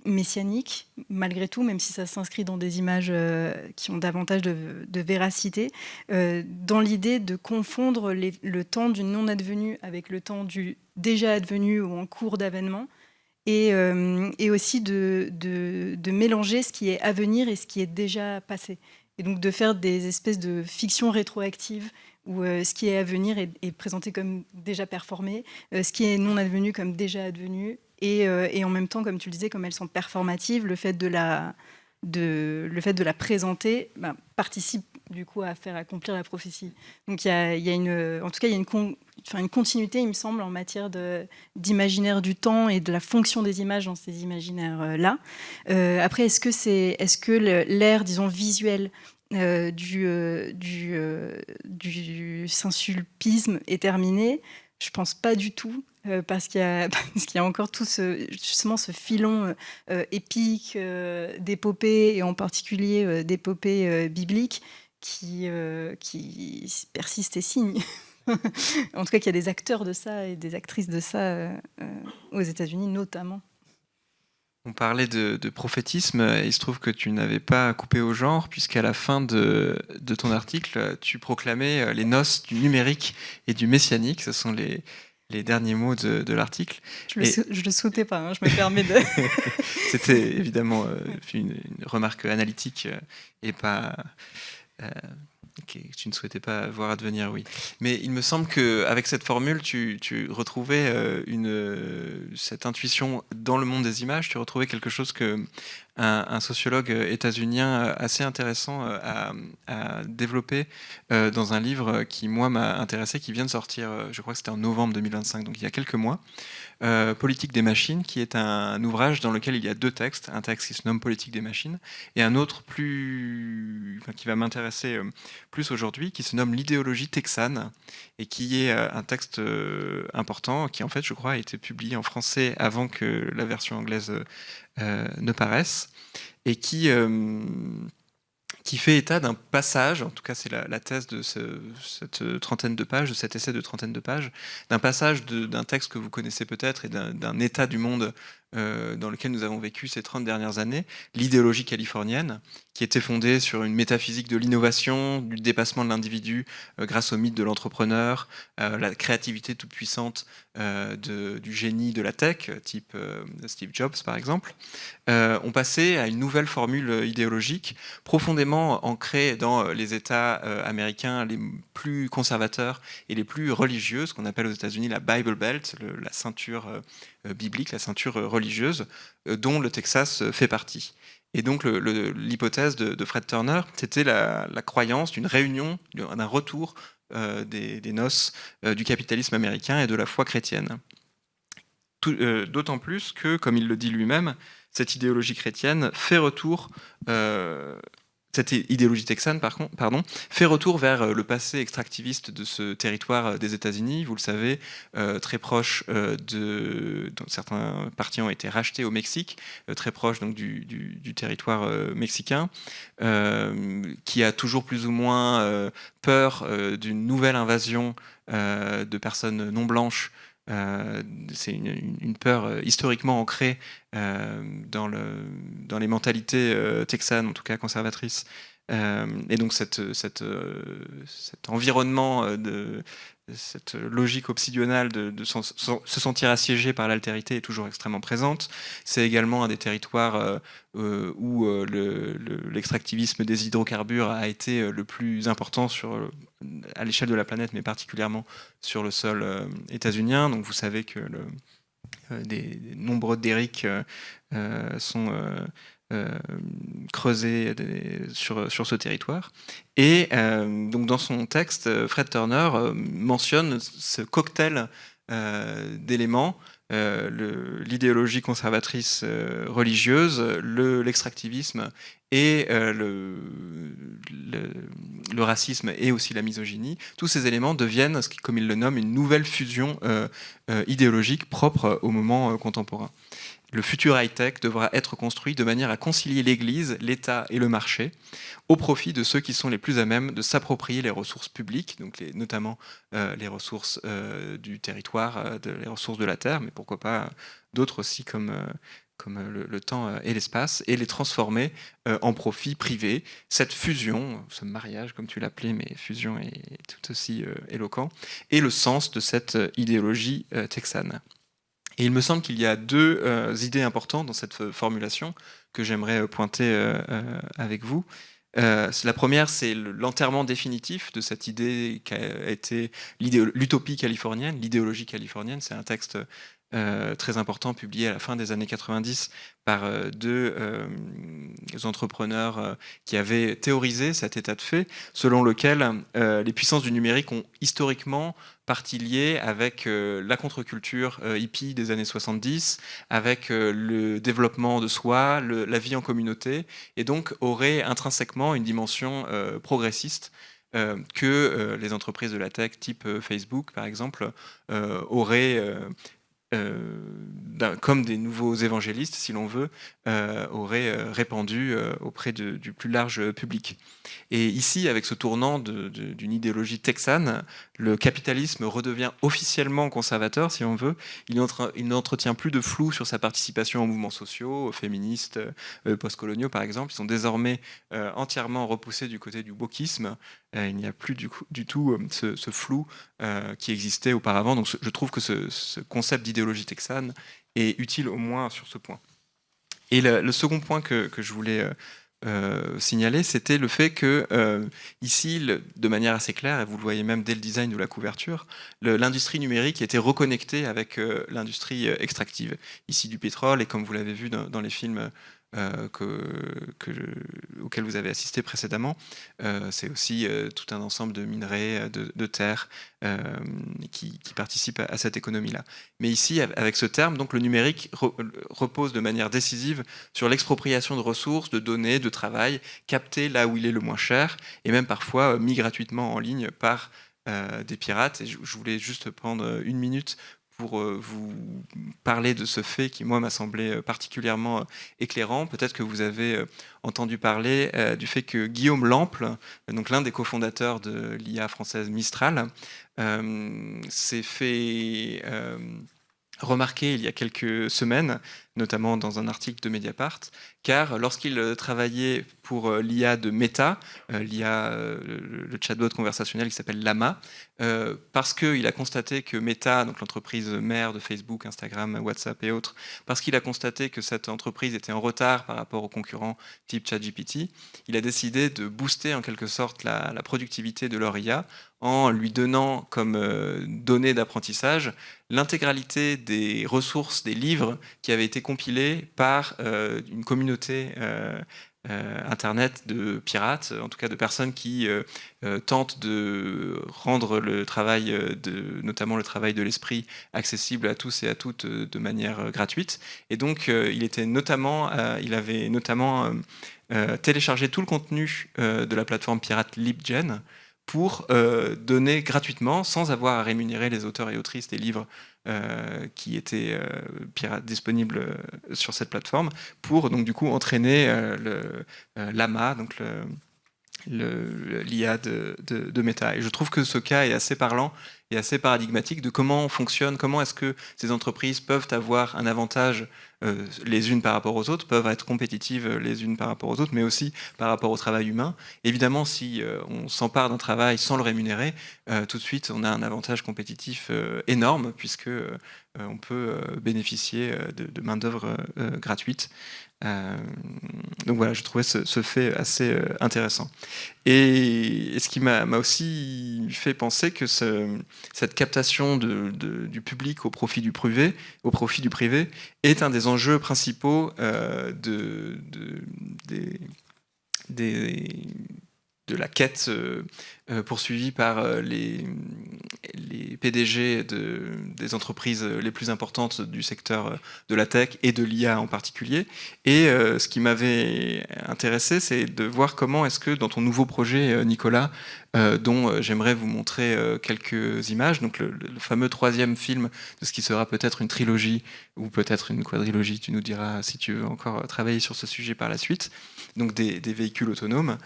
messianiques, malgré tout, même si ça s'inscrit dans des images qui ont davantage de véracité, dans l'idée de confondre le temps du non-advenu avec le temps du déjà advenu ou en cours d'avènement, et aussi de mélanger ce qui est à venir et ce qui est déjà passé. Et donc de faire des espèces de fictions rétroactives où ce qui est à venir est présenté comme déjà performé, ce qui est non advenu comme déjà advenu, et en même temps, comme tu le disais, comme elles sont performatives, le fait de la présenter participe du coup à faire accomplir la prophétie. Donc en tout cas, il y a une continuité, il me semble, en matière d'imaginaire du temps et de la fonction des images dans ces imaginaires-là. Après, est-ce que l'ère, disons, visuelle du saint-sulpisme est terminée? Je pense pas du tout. Parce qu'il y a encore tout justement ce filon épique d'épopées, et en particulier d'épopées bibliques, qui persiste et signe. En tout cas, qu'il y a des acteurs de ça et des actrices de ça aux États-Unis notamment. On parlait de prophétisme, et il se trouve que tu n'avais pas coupé au genre, puisqu'à la fin de ton article, tu proclamais les noces du numérique et du messianique. Ce sont les derniers mots de l'article. Je le souhaitais pas, hein, je me permets de... C'était évidemment une remarque analytique et pas... que tu ne souhaitais pas voir advenir, oui. Mais il me semble qu'avec cette formule, tu retrouvais cette intuition dans le monde des images, tu retrouvais quelque chose qu'un sociologue états-unien assez intéressant a développé dans un livre qui, moi, m'a intéressé, qui vient de sortir, je crois que c'était en novembre 2025, donc il y a quelques mois. Politique des machines, qui est un ouvrage dans lequel il y a deux textes, un texte qui se nomme Politique des machines, et un autre qui va m'intéresser plus aujourd'hui, qui se nomme L'idéologie texane, et qui est un texte important, qui en fait, je crois, a été publié en français avant que la version anglaise ne paraisse, et qui fait état d'un passage, en tout cas c'est la thèse de cette trentaine de pages, de cet essai de trentaine de pages, d'un passage d'un texte que vous connaissez peut-être et d'un état du monde dans lequel nous avons vécu ces 30 dernières années, l'idéologie californienne, qui était fondée sur une métaphysique de l'innovation, du dépassement de l'individu grâce au mythe de l'entrepreneur, la créativité toute puissante du génie de la tech, type Steve Jobs par exemple. On passait à une nouvelle formule idéologique profondément ancrée dans les États américains les plus conservateurs et les plus religieux, ce qu'on appelle aux États-Unis la Bible Belt, la ceinture biblique, la ceinture religieuse, dont le Texas fait partie. Et donc l'hypothèse de Fred Turner, c'était la croyance d'une réunion, d'un retour des noces du capitalisme américain et de la foi chrétienne. D'autant plus que, comme il le dit lui-même, cette idéologie chrétienne fait retour... cette idéologie texane, fait retour vers le passé extractiviste de ce territoire des États-Unis. Vous le savez, très proche dont certains parties ont été rachetés au Mexique, très proche donc du territoire mexicain, qui a toujours plus ou moins peur d'une nouvelle invasion de personnes non blanches C'est une peur historiquement ancrée dans les mentalités texanes, en tout cas conservatrices. Et donc cet environnement, cette logique obsidionale de se sentir assiégé par l'altérité est toujours extrêmement présente. C'est également un des territoires où l'extractivisme des hydrocarbures a été le plus important à l'échelle de la planète, mais particulièrement sur le sol états-unien. Donc vous savez que des nombreux derricks sont creusés sur ce territoire. Et donc dans son texte, Fred Turner mentionne ce cocktail d'éléments, l'idéologie conservatrice religieuse, l'extractivisme et le racisme et aussi la misogynie. Tous ces éléments deviennent, comme il le nomme, une nouvelle fusion idéologique propre au moment contemporain. Le futur high-tech devra être construit de manière à concilier l'Église, l'État et le marché, au profit de ceux qui sont les plus à même de s'approprier les ressources publiques, donc notamment les ressources du territoire, les ressources de la terre, mais pourquoi pas d'autres aussi comme le temps et l'espace, et les transformer en profit privé. Cette fusion, ce mariage comme tu l'appelais, mais fusion est tout aussi éloquent, est le sens de cette idéologie texane. Et il me semble qu'il y a deux idées importantes dans cette formulation que j'aimerais pointer avec vous. La première, c'est l'enterrement définitif de cette idée qui a été l'utopie californienne, l'idéologie californienne. C'est un texte très important publié à la fin des années 90 par deux entrepreneurs qui avaient théorisé cet état de fait, selon lequel les puissances du numérique ont historiquement partie liée avec la contre-culture hippie des années 70, avec le développement de soi, la vie en communauté, et donc aurait intrinsèquement une dimension progressiste que les entreprises de la tech type Facebook, par exemple, auraient comme des nouveaux évangélistes, si l'on veut, auraient répandu auprès du plus large public. Et ici, avec ce tournant d'une idéologie texane, le capitalisme redevient officiellement conservateur, si on veut. Il n'entretient plus de flou sur sa participation aux mouvements sociaux, féministes, postcoloniaux, par exemple. Ils sont désormais entièrement repoussés du côté du wokisme. Il n'y a plus du tout ce flou qui existait auparavant. Donc je trouve que ce concept d'idéologie texane est utile au moins sur ce point. Et le second point que je voulais signaler, c'était le fait que ici, de manière assez claire, et vous le voyez même dès le design de la couverture, l'industrie numérique était reconnectée avec l'industrie extractive, ici du pétrole, et comme vous l'avez vu dans les films auquel vous avez assisté précédemment, c'est aussi tout un ensemble de minerais, de terres qui participent à cette économie-là. Mais ici, avec ce terme, donc, le numérique repose de manière décisive sur l'expropriation de ressources, de données, de travail, captées là où il est le moins cher, et même parfois mis gratuitement en ligne par des pirates. Et je voulais juste prendre une minute pour vous parler de ce fait qui, moi, m'a semblé particulièrement éclairant. Peut-être que vous avez entendu parler du fait que Guillaume Lample, donc l'un des cofondateurs de l'IA française Mistral, s'est fait remarqué il y a quelques semaines, notamment dans un article de Mediapart, car lorsqu'il travaillait pour l'IA de Meta, l'IA, le chatbot conversationnel qui s'appelle Llama, parce qu'il a constaté que Meta, donc l'entreprise mère de Facebook, Instagram, WhatsApp et autres, parce qu'il a constaté que cette entreprise était en retard par rapport aux concurrents type ChatGPT, il a décidé de booster en quelque sorte la productivité de leur IA en lui donnant comme données d'apprentissage l'intégralité des ressources, des livres qui avaient été compilés par une communauté Internet de pirates, en tout cas de personnes qui tentent de rendre le travail, notamment le travail de l'esprit, accessible à tous et à toutes de manière gratuite. Et donc, il avait notamment téléchargé tout le contenu de la plateforme pirate LibGen pour donner gratuitement, sans avoir à rémunérer les auteurs et autrices des livres qui étaient disponibles sur cette plateforme, pour donc du coup entraîner le Llama, donc l'IA de Meta. Et je trouve que ce cas est assez parlant et assez paradigmatique de comment fonctionne, comment est-ce que ces entreprises peuvent avoir un avantage les unes par rapport aux autres, peuvent être compétitives les unes par rapport aux autres, mais aussi par rapport au travail humain. Évidemment, si on s'empare d'un travail sans le rémunérer, tout de suite, on a un avantage compétitif énorme, puisque on peut bénéficier de main-d'œuvre gratuite. Donc voilà, je trouvais ce fait assez intéressant. Et ce qui m'a aussi fait penser que cette captation du public au profit du privé, est un des enjeux principaux de la quête poursuivie par les PDG des entreprises les plus importantes du secteur de la tech et de l'IA en particulier. Et ce qui m'avait intéressé, c'est de voir comment est-ce que dans ton nouveau projet, Nicolas, dont j'aimerais vous montrer quelques images, donc le fameux 3e film de ce qui sera peut-être une trilogie ou peut-être une quadrilogie, tu nous diras si tu veux encore travailler sur ce sujet par la suite, donc des véhicules autonomes.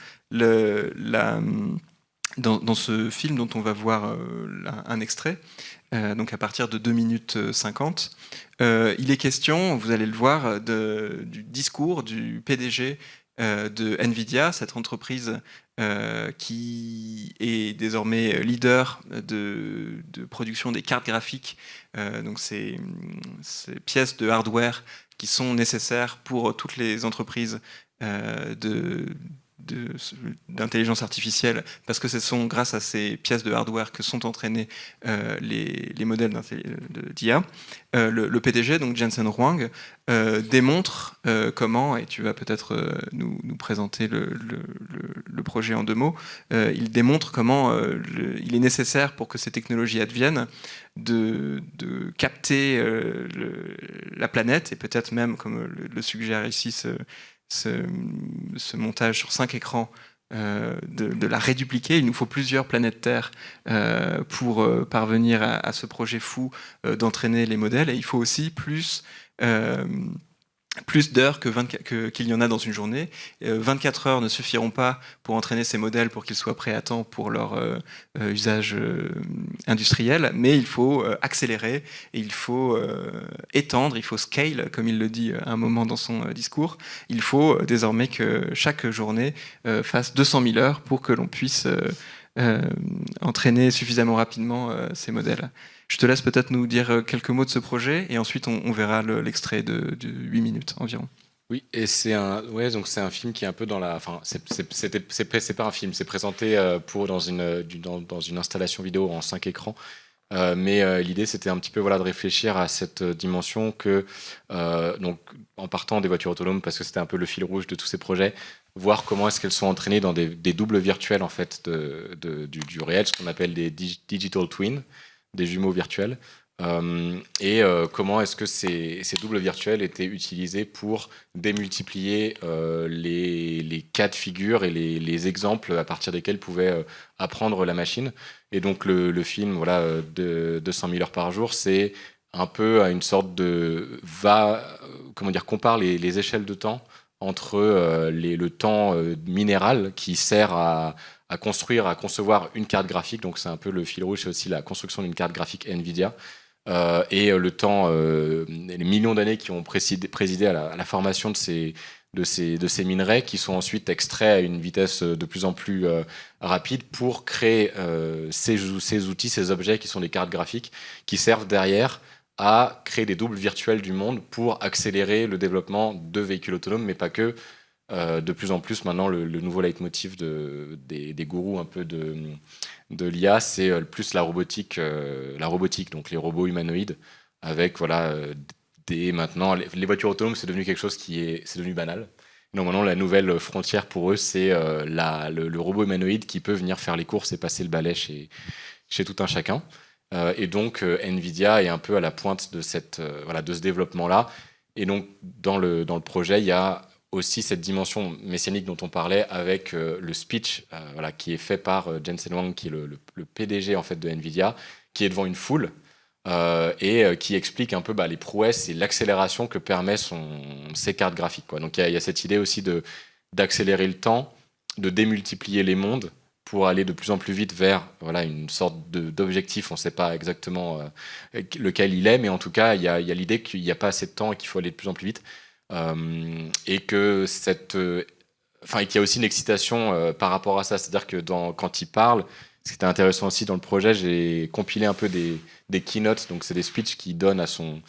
Dans ce film dont on va voir un extrait, donc à partir de 2 minutes 50, il est question, vous allez le voir, du discours du PDG de Nvidia, cette entreprise qui est désormais leader de production des cartes graphiques, donc ces pièces de hardware qui sont nécessaires pour toutes les entreprises d'intelligence artificielle, parce que ce sont grâce à ces pièces de hardware que sont entraînés les modèles d'IA. Le PDG, donc Jensen Huang, démontre comment, et tu vas peut-être nous présenter le projet en 2 mots, il démontre comment il est nécessaire pour que ces technologies adviennent de capter la planète, et peut-être même, comme le suggère ici ce montage sur 5 écrans, de la rédupliquer. Il nous faut plusieurs planètes Terre pour parvenir à ce projet fou d'entraîner les modèles, et il faut aussi plus d'heures qu'il y en a dans une journée. 24 heures ne suffiront pas pour entraîner ces modèles pour qu'ils soient prêts à temps pour leur usage industriel, mais il faut accélérer, et il faut étendre, il faut scale, comme il le dit à un moment dans son discours. Il faut désormais que chaque journée fasse 200 000 heures pour que l'on puisse entraîner suffisamment rapidement ces modèles. Je te laisse peut-être nous dire quelques mots de ce projet, et ensuite on verra l'extrait de 8 minutes environ. Oui, et c'est un film qui est un peu dans la... Enfin, c'est pas un film, c'est présenté dans une installation vidéo en 5 écrans. Mais l'idée, c'était un petit peu de réfléchir à cette dimension que, donc, en partant des voitures autonomes, parce que c'était un peu le fil rouge de tous ces projets, voir comment est-ce qu'elles sont entraînées dans des doubles virtuels en fait, du réel, ce qu'on appelle des digital twins, des jumeaux virtuels. Comment est-ce que ces doubles virtuels étaient utilisés pour démultiplier les cas de figure et les exemples à partir desquels pouvait apprendre la machine. Et donc le film de 200 000 heures par jour, c'est un peu une sorte de compare les échelles de temps entre le temps minéral qui sert à construire, à concevoir une carte graphique. Donc c'est un peu le fil rouge, c'est aussi la construction d'une carte graphique NVIDIA. Et le temps, les millions d'années qui ont présidé à la formation de ces minerais, qui sont ensuite extraits à une vitesse de plus en plus rapide pour créer ces outils, ces objets qui sont des cartes graphiques, qui servent derrière à créer des doubles virtuels du monde pour accélérer le développement de véhicules autonomes, mais pas que. De plus en plus, maintenant, le nouveau leitmotiv des gourous un peu de l'IA, c'est plus la robotique, donc les robots humanoïdes, avec maintenant les voitures autonomes, c'est devenu quelque chose c'est devenu banal. Donc maintenant, la nouvelle frontière pour eux, c'est le robot humanoïde qui peut venir faire les courses et passer le balai chez tout un chacun. Et donc Nvidia est un peu à la pointe de ce développement-là. Et donc dans le projet, il y a aussi cette dimension messianique dont on parlait, avec le speech qui est fait par Jensen Huang, qui est le PDG en fait de Nvidia, qui est devant une foule et qui explique un peu les prouesses et l'accélération que permet ses cartes graphiques, quoi. Donc il y a cette idée aussi d'accélérer le temps de démultiplier les mondes pour aller de plus en plus vite vers une sorte d'objectif. On ne sait pas exactement lequel il est, mais en tout cas, il y a l'idée qu'il n'y a pas assez de temps et qu'il faut aller de plus en plus vite. Et que et qu'il y a aussi une excitation par rapport à ça. C'est-à-dire que quand il parle, ce qui était intéressant aussi dans le projet, j'ai compilé un peu des keynotes, donc c'est des speeches qu'il donne à son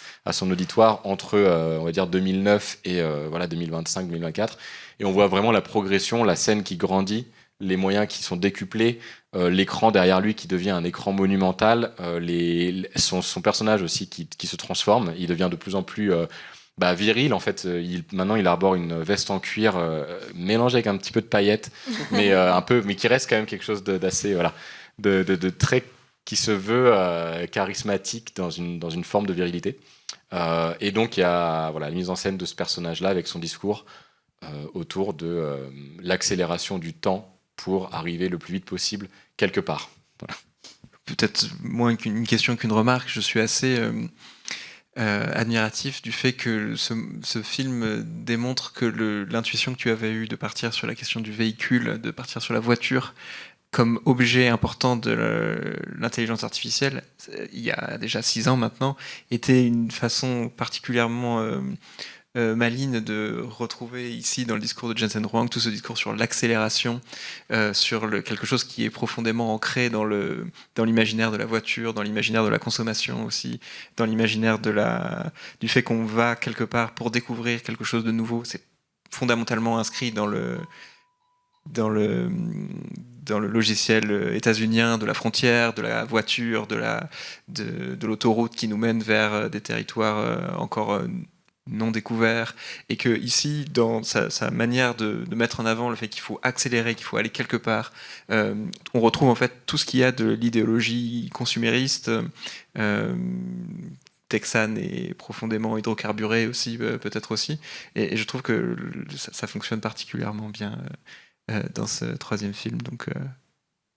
auditoire entre, on va dire, 2009 et 2025-2024. Et on voit vraiment la progression, la scène qui grandit, les moyens qui sont décuplés, l'écran derrière lui qui devient un écran monumental, son personnage aussi qui se transforme, il devient de plus en plus viril en fait. Maintenant il arbore une veste en cuir mélangée avec un petit peu de paillettes, mais qui reste quand même quelque chose d'assez de très qui se veut charismatique dans une forme de virilité. Et donc il y a la mise en scène de ce personnage là avec son discours autour de l'accélération du temps pour arriver le plus vite possible quelque part. Voilà. Peut-être moins qu'une question qu'une remarque, je suis assez admiratif du fait que ce film démontre que l'intuition que tu avais eue de partir sur la question du véhicule, de partir sur la voiture comme objet important de l'intelligence artificielle, il y a déjà 6 ans maintenant, était une façon particulièrement maligne de retrouver ici dans le discours de Jensen Huang tout ce discours sur l'accélération, sur quelque chose qui est profondément ancré dans l'imaginaire de la voiture, dans l'imaginaire de la consommation aussi, dans l'imaginaire du fait qu'on va quelque part pour découvrir quelque chose de nouveau. C'est fondamentalement inscrit dans le logiciel états-unien de la frontière, de la voiture, de l'autoroute qui nous mène vers des territoires encore non découverts, et que ici, dans sa manière de mettre en avant le fait qu'il faut accélérer, qu'il faut aller quelque part, on retrouve en fait tout ce qu'il y a de l'idéologie consumériste, texane et profondément hydrocarburée aussi, peut-être aussi, et je trouve que ça fonctionne particulièrement bien dans ce 3e film. Donc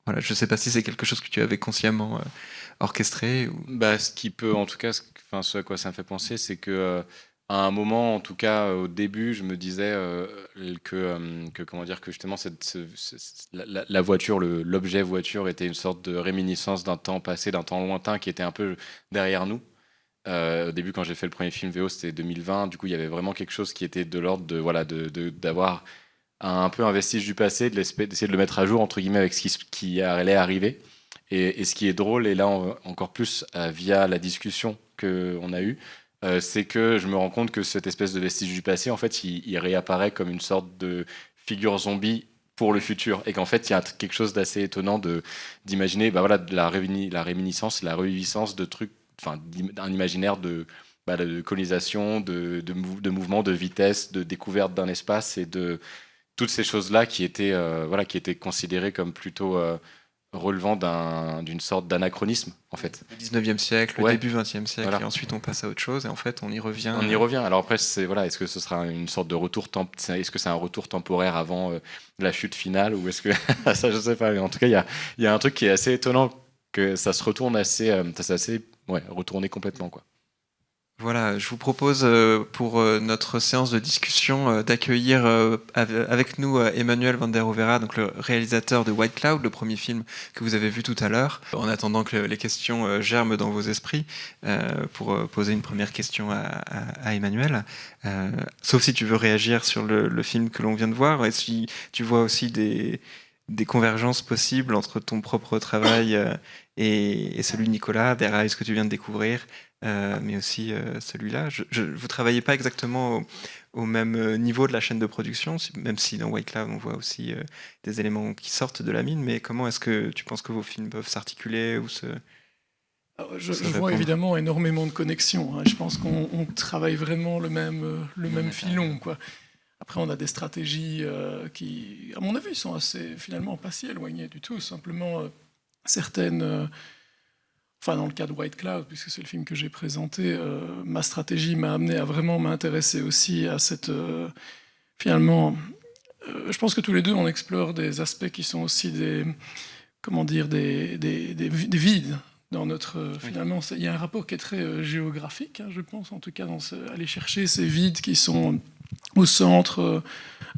voilà, je ne sais pas si c'est quelque chose que tu avais consciemment orchestré ou... Ce qui peut, en tout cas, ce à quoi ça me fait penser, c'est que à un moment, en tout cas au début, je me disais que comment dire, que justement la voiture, l'objet voiture était une sorte de réminiscence d'un temps passé, d'un temps lointain qui était un peu derrière nous. Au début, quand j'ai fait le premier film VO, c'était 2020. Du coup, il y avait vraiment quelque chose qui était de l'ordre d'avoir un peu un vestige du passé, d'essayer de le mettre à jour entre guillemets avec ce qui allait arriver. Et ce qui est drôle, et là encore plus via la discussion qu'on a eue, c'est que je me rends compte que cette espèce de vestige du passé, en fait, il réapparaît comme une sorte de figure zombie pour le futur, et qu'en fait, il y a quelque chose d'assez étonnant d'imaginer de la réminiscence, la reviviscence de trucs, d'un imaginaire de colonisation, de mouvement, de vitesse, de découverte d'un espace, et de toutes ces choses-là qui étaient considérées comme plutôt relevant d'une sorte d'anachronisme, en fait. Le 19e siècle, le début 20e siècle, voilà. Et ensuite on passe à autre chose, et en fait on y revient. On y revient. Alors après, est-ce que ce sera une sorte de retour est-ce que c'est un retour temporaire avant la chute finale, ou est-ce que ça, je sais pas. Mais en tout cas, il y a un truc qui est assez étonnant, que ça se retourne retourné complètement, quoi. Voilà, je vous propose pour notre séance de discussion d'accueillir avec nous Emmanuel van der Overa, donc le réalisateur de White Cloud, le premier film que vous avez vu tout à l'heure. En attendant que les questions germent dans vos esprits, pour poser une première question à Emmanuel, sauf si tu veux réagir sur le film que l'on vient de voir, et si tu vois aussi des convergences possibles entre ton propre travail et celui de Nicolas, des rails que tu viens de découvrir, mais aussi celui-là. Vous travaillez pas exactement au même niveau de la chaîne de production, même si dans White Cloud on voit aussi des éléments qui sortent de la mine, mais comment est-ce que tu penses que vos films peuvent s'articuler ou je vois évidemment énormément de connexions. Je pense qu'on travaille vraiment le même filon, quoi. Après, on a des stratégies qui, à mon avis, sont finalement pas si éloignées du tout. Simplement, certaines... dans le cas de White Cloud, puisque c'est le film que j'ai présenté, ma stratégie m'a amené à vraiment m'intéresser aussi à cette... finalement, je pense que tous les deux, on explore des aspects qui sont aussi des vides dans notre... Finalement, il y a un rapport qui est très géographique, je pense, en tout cas, aller chercher ces vides qui sont au centre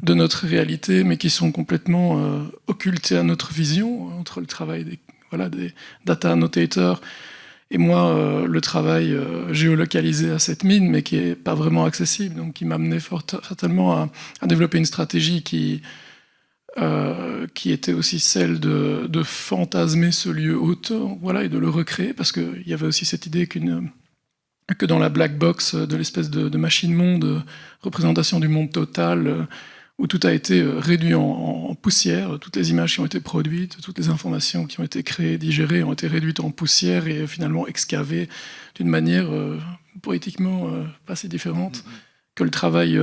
de notre réalité, mais qui sont complètement occultés à notre vision, entre le travail des data annotators et moi, le travail géolocalisé à cette mine, mais qui n'est pas vraiment accessible, donc qui m'a amené fatalement à développer une stratégie qui était aussi celle de fantasmer ce lieu autant, voilà, et de le recréer, parce qu'il y avait aussi cette idée que dans la black box de l'espèce de machine-monde, représentation du monde total, où tout a été réduit en poussière, toutes les images qui ont été produites, toutes les informations qui ont été créées, digérées, ont été réduites en poussière et finalement excavées d'une manière poétiquement pas si différente que le travail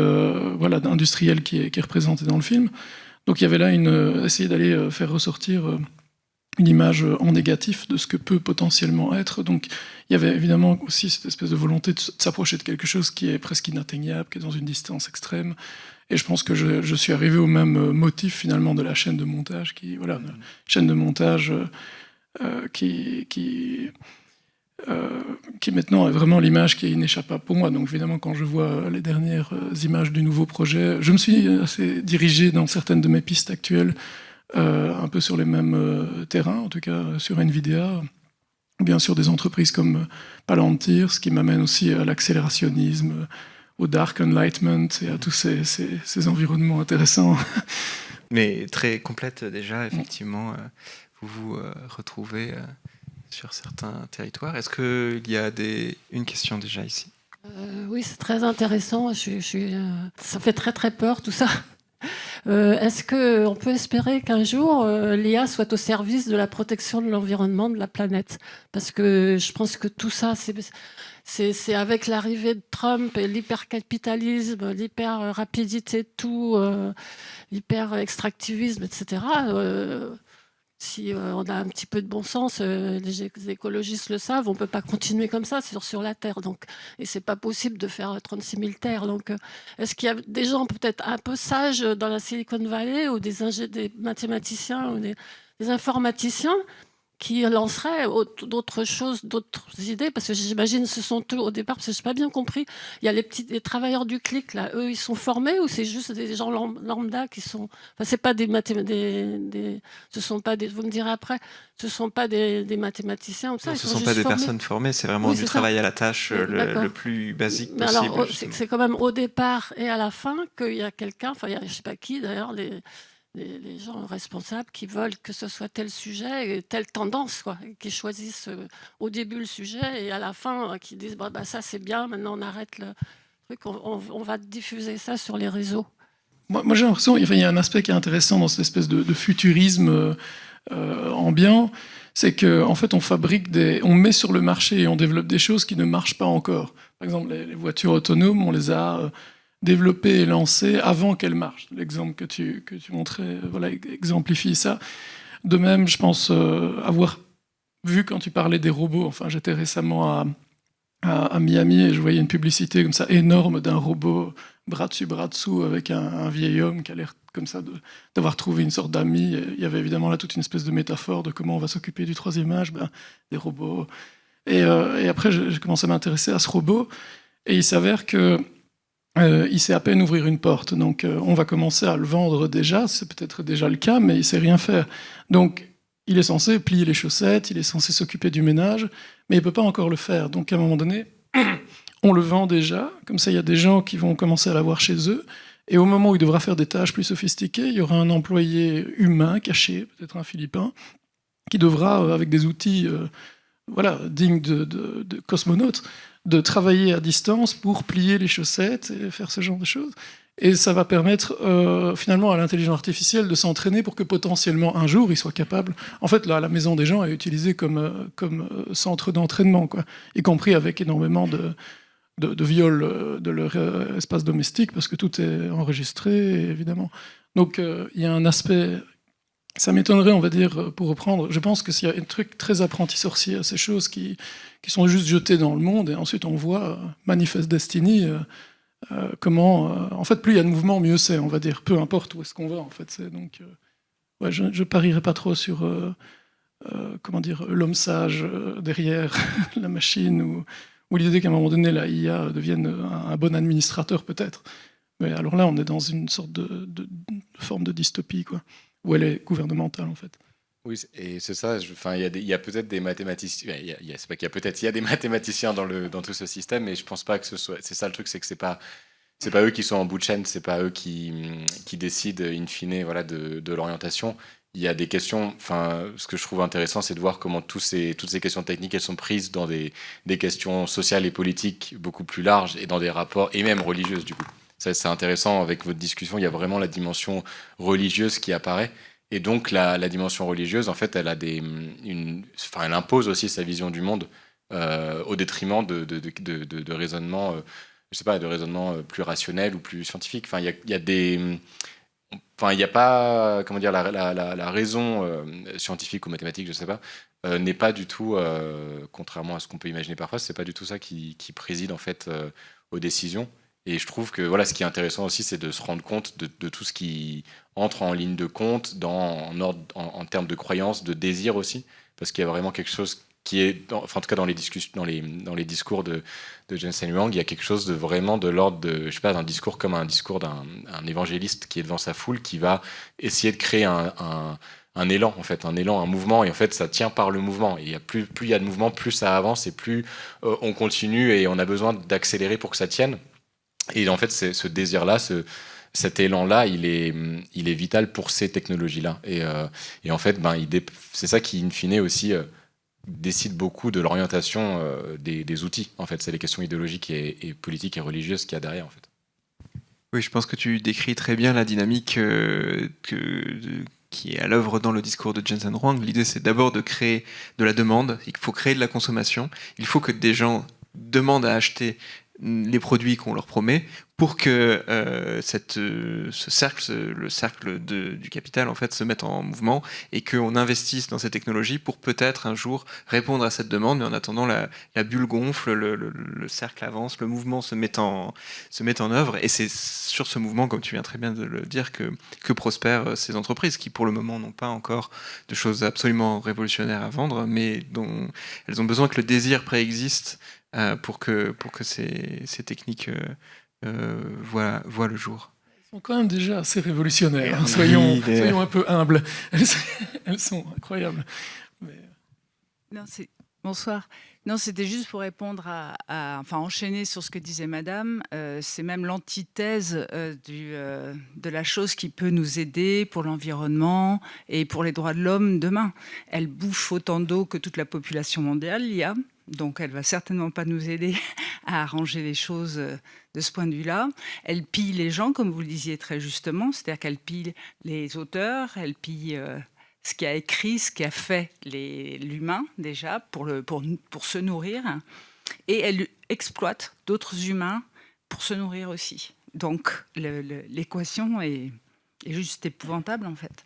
voilà, industriel qui est représenté dans le film. Donc il y avait là essayer d'aller faire ressortir une image en négatif de ce que peut potentiellement être. Donc il y avait évidemment aussi cette espèce de volonté de s'approcher de quelque chose qui est presque inatteignable, qui est dans une distance extrême. Et je pense que je suis arrivé au même motif finalement de la chaîne de montage, chaîne de montage qui maintenant est vraiment l'image qui est inéchappable pour moi. Donc évidemment, quand je vois les dernières images du nouveau projet, je me suis assez dirigé dans certaines de mes pistes actuelles, un peu sur les mêmes terrains, en tout cas sur Nvidia, bien sûr des entreprises comme Palantir, ce qui m'amène aussi à l'accélérationnisme, au dark enlightenment et à tous ces environnements intéressants. Mais très complète déjà, effectivement, vous vous retrouvez sur certains territoires. Est-ce qu'il y a une question déjà ici? Oui, c'est très intéressant. Ça fait très très peur tout ça. Est-ce qu'on peut espérer qu'un jour l'IA soit au service de la protection de l'environnement, de la planète? Parce que je pense que tout ça, c'est avec l'arrivée de Trump et l'hypercapitalisme, l'hyper-rapidité de tout, l'hyper-extractivisme, etc. Si on a un petit peu de bon sens, les écologistes le savent, on ne peut pas continuer comme ça sur la Terre. Donc, et ce n'est pas possible de faire 36 000 terres. Donc, est-ce qu'il y a des gens peut-être un peu sages dans la Silicon Valley ou des mathématiciens ou des informaticiens qui lanceraient d'autres choses, d'autres idées? Parce que j'imagine ce sont eux au départ, parce que je n'ai pas bien compris. Il y a les travailleurs du clic, là, eux, ils sont formés ou c'est juste des gens lambda qui sont... Enfin, c'est pas ce sont pas des... Vous me direz après, ce ne sont pas des mathématiciens ou ça. Non, ce ne sont pas des personnes formées, c'est vraiment du travail à la tâche le plus basique mais possible. Alors, c'est quand même au départ et à la fin qu'il y a quelqu'un, enfin, je ne sais pas qui d'ailleurs, les gens responsables qui veulent que ce soit tel sujet et telle tendance, quoi, qui choisissent au début le sujet et à la fin qui disent bah, ça c'est bien, maintenant on arrête le truc, on va diffuser ça sur les réseaux. Moi j'ai l'impression qu'il y a un aspect qui est intéressant dans cette espèce de futurisme ambiant, c'est qu'en fait on met sur le marché et on développe des choses qui ne marchent pas encore. Par exemple les voitures autonomes, on les a développées et lancées avant qu'elles marchent. L'exemple que tu montrais exemplifie ça. De même, je pense avoir vu quand tu parlais des robots, enfin j'étais récemment à Miami et je voyais une publicité comme ça énorme d'un robot bras dessus bras dessous avec un vieil homme qui a l'air comme ça d'avoir trouvé une sorte d'ami. Il y avait évidemment là toute une espèce de métaphore de comment on va s'occuper du troisième âge, des robots. Et après j'ai commencé à m'intéresser à ce robot et il s'avère que il sait à peine ouvrir une porte, donc on va commencer à le vendre déjà, c'est peut-être déjà le cas, mais il sait rien faire. Donc il est censé plier les chaussettes, il est censé s'occuper du ménage, mais il peut pas encore le faire. Donc à un moment donné, on le vend déjà, comme ça il y a des gens qui vont commencer à l'avoir chez eux, et au moment où il devra faire des tâches plus sophistiquées, il y aura un employé humain caché, peut-être un Philippin, qui devra, avec des outils dignes de cosmonautes, de travailler à distance pour plier les chaussettes et faire ce genre de choses. Et ça va permettre finalement à l'intelligence artificielle de s'entraîner pour que potentiellement un jour il soit capable... En fait, là, la maison des gens est utilisée comme centre d'entraînement, quoi, y compris avec énormément de viols de leur espace domestique, parce que tout est enregistré, évidemment. Donc il y a un aspect... Ça m'étonnerait, on va dire, pour reprendre, je pense que s'il y a un truc très apprenti sorcier à ces choses qui sont juste jetées dans le monde, et ensuite on voit Manifest Destiny, comment... en fait, plus il y a de mouvement, mieux c'est, on va dire, peu importe où est-ce qu'on va, en fait. Donc, ouais, je parierais pas trop sur, comment dire, l'homme sage derrière la machine, ou l'idée qu'à un moment donné, la IA devienne un bon administrateur, peut-être. Mais alors là, on est dans une sorte de forme de dystopie, quoi, où elle est gouvernementale, en fait. Oui, et c'est ça. Enfin, il y a peut-être des mathématiciens. C'est pas qu'il y a peut-être. Il y a des mathématiciens dans tout ce système, mais je pense pas que ce soit. C'est ça le truc, c'est que c'est pas eux qui sont en bout de chaîne, c'est pas eux qui décident in fine, voilà, de l'orientation. Il y a des questions. Enfin, ce que je trouve intéressant, c'est de voir comment toutes ces questions techniques, elles sont prises dans des questions sociales et politiques beaucoup plus larges et dans des rapports et même religieuses du coup. Ça, c'est intéressant avec votre discussion. Il y a vraiment la dimension religieuse qui apparaît. Et donc la dimension religieuse, en fait, elle a elle impose aussi sa vision du monde au détriment de raisonnements, je sais pas, de raisonnements plus rationnels ou plus scientifiques. Enfin, il y a des, enfin, il n'y a pas, comment dire, la raison scientifique ou mathématique, je sais pas, n'est pas du tout, contrairement à ce qu'on peut imaginer parfois, c'est pas du tout ça qui préside en fait aux décisions. Et je trouve que voilà, ce qui est intéressant aussi, c'est de se rendre compte de tout ce qui entre en ligne de compte en termes de croyances, de désir aussi, parce qu'il y a vraiment quelque chose qui est, enfin en tout cas dans les discussions, dans les discours de Jensen Huang, il y a quelque chose de vraiment de l'ordre de, je sais pas, d'un discours comme un discours d'un évangéliste qui est devant sa foule, qui va essayer de créer un élan en fait, un élan, un mouvement, et en fait ça tient par le mouvement. Et il y a plus il y a de mouvement, plus ça avance et plus on continue et on a besoin d'accélérer pour que ça tienne. Et en fait, ce désir-là, cet élan-là, il est vital pour ces technologies-là. Et en fait, c'est ça qui, in fine, aussi décide beaucoup de l'orientation des outils. En fait, c'est les questions idéologiques et politiques et religieuses qu'il y a derrière, en fait. Oui, je pense que tu décris très bien la dynamique qui est à l'œuvre dans le discours de Jensen Huang. L'idée, c'est d'abord de créer de la demande. Il faut créer de la consommation. Il faut que des gens demandent à acheter les produits qu'on leur promet pour que ce cercle, le cercle du capital en fait, se mette en mouvement et qu'on investisse dans ces technologies pour peut-être un jour répondre à cette demande. Mais en attendant, la bulle gonfle, le cercle avance, le mouvement se met en œuvre, et c'est sur ce mouvement, comme tu viens très bien de le dire, que prospèrent ces entreprises qui pour le moment n'ont pas encore de choses absolument révolutionnaires à vendre, mais dont elles ont besoin que le désir préexiste pour que ces techniques voient le jour. Elles sont quand même déjà assez révolutionnaires, hein. Soyons un peu humbles. Elles sont incroyables. Mais... Non, bonsoir. Non, c'était juste pour répondre enfin, enchaîner sur ce que disait Madame. C'est même l'antithèse de la chose qui peut nous aider pour l'environnement et pour les droits de l'homme demain. Elle bouffe autant d'eau que toute la population mondiale, l'IA. Donc, elle ne va certainement pas nous aider à arranger les choses de ce point de vue-là. Elle pille les gens, comme vous le disiez très justement, c'est-à-dire qu'elle pille les auteurs, elle pille ce qui a écrit, ce qui a fait l'humain déjà pour se nourrir, et elle exploite d'autres humains pour se nourrir aussi. Donc, l'équation est juste épouvantable, en fait.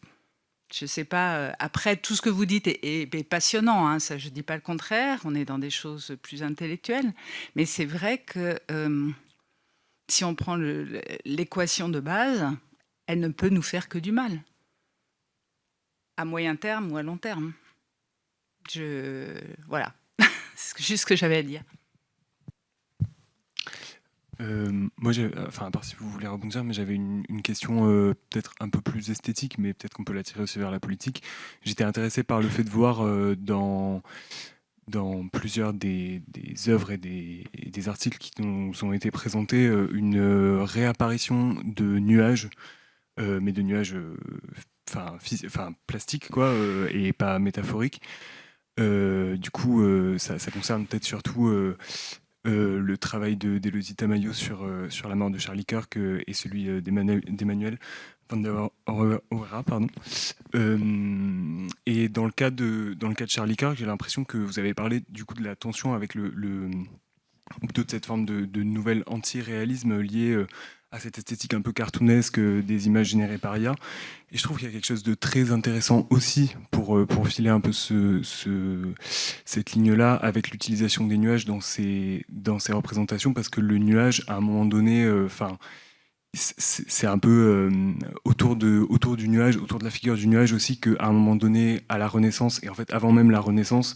Je ne sais pas, après, tout ce que vous dites est passionnant, hein, ça, je ne dis pas le contraire, on est dans des choses plus intellectuelles, mais c'est vrai que si on prend l'équation de base, elle ne peut nous faire que du mal, à moyen terme ou à long terme. Voilà, c'est juste ce que j'avais à dire. Moi, enfin, à part si vous voulez rebondir, mais j'avais une question peut-être un peu plus esthétique, mais peut-être qu'on peut la tirer aussi vers la politique. J'étais intéressé par le fait de voir dans plusieurs des œuvres et des articles qui nous ont été présentés une réapparition de nuages, mais de nuages plastiques, quoi, et pas métaphoriques. Du coup, ça concerne peut-être surtout le travail d'Elodie Tamayo sur la mort de Charlie Kirk et celui d'Emmanuel Van der Oera, pardon. Et dans le cas de Charlie Kirk, j'ai l'impression que vous avez parlé du coup de la tension avec ou plutôt de cette forme de nouvel anti-réalisme lié à cette esthétique un peu cartoonesque des images générées par IA. Et je trouve qu'il y a quelque chose de très intéressant aussi pour filer un peu cette ligne-là avec l'utilisation des nuages dans ces représentations, parce que le nuage, à un moment donné, c'est un peu autour du nuage, autour de la figure du nuage aussi, qu'à un moment donné, à la Renaissance, et en fait avant même la Renaissance,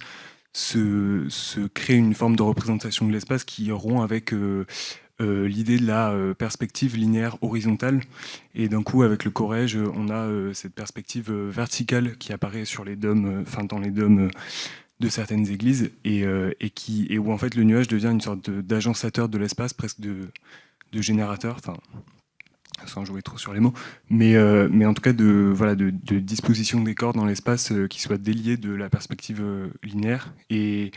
se crée une forme de représentation de l'espace qui rompt avec l'idée de la perspective linéaire horizontale. Et d'un coup, avec le Corrège, on a cette perspective verticale qui apparaît sur les dômes, dans les dômes de certaines églises, et où en fait le nuage devient une sorte d'agencateur de l'espace, presque de générateur, sans jouer trop sur les mots, mais en tout cas de disposition des corps dans l'espace qui soit déliée de la perspective linéaire. Et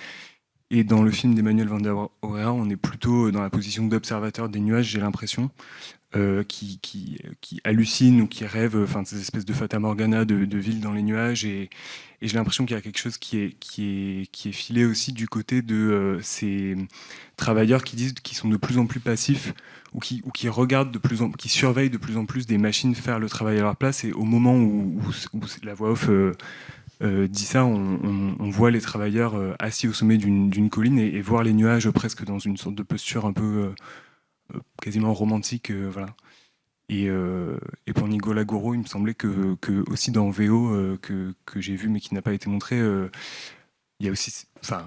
dans le film d'Emmanuel van der Oera, on est plutôt dans la position d'observateur des nuages, j'ai l'impression, qui hallucine ou qui rêve, ces espèces de fata morgana de villes dans les nuages. Et j'ai l'impression qu'il y a quelque chose qui est filé aussi du côté de ces travailleurs qui sont de plus en plus passifs ou qui regardent qui surveillent de plus en plus des machines faire le travail à leur place. Et au moment où la voix off dit ça, on voit les travailleurs assis au sommet d'une colline et voir les nuages presque dans une sorte de posture un peu quasiment romantique, voilà. Et pour Nicolas Gouraud, il me semblait que aussi dans VO que j'ai vu mais qui n'a pas été montré, il y a aussi,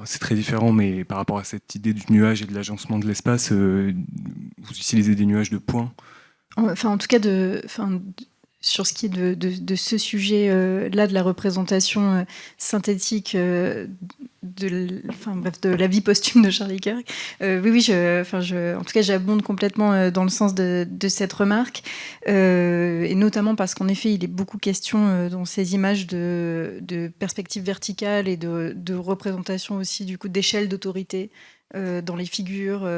c'est très différent, mais par rapport à cette idée du nuage et de l'agencement de l'espace, vous utilisez des nuages de points. En tout cas, sur ce qui est de ce sujet-là, de la représentation synthétique de la vie posthume de Charlie Kirk, oui, en tout cas, j'abonde complètement dans le sens de cette remarque, et notamment parce qu'en effet, il est beaucoup question dans ces images de perspective verticale et de représentation aussi, du coup, d'échelle d'autorité dans les figures,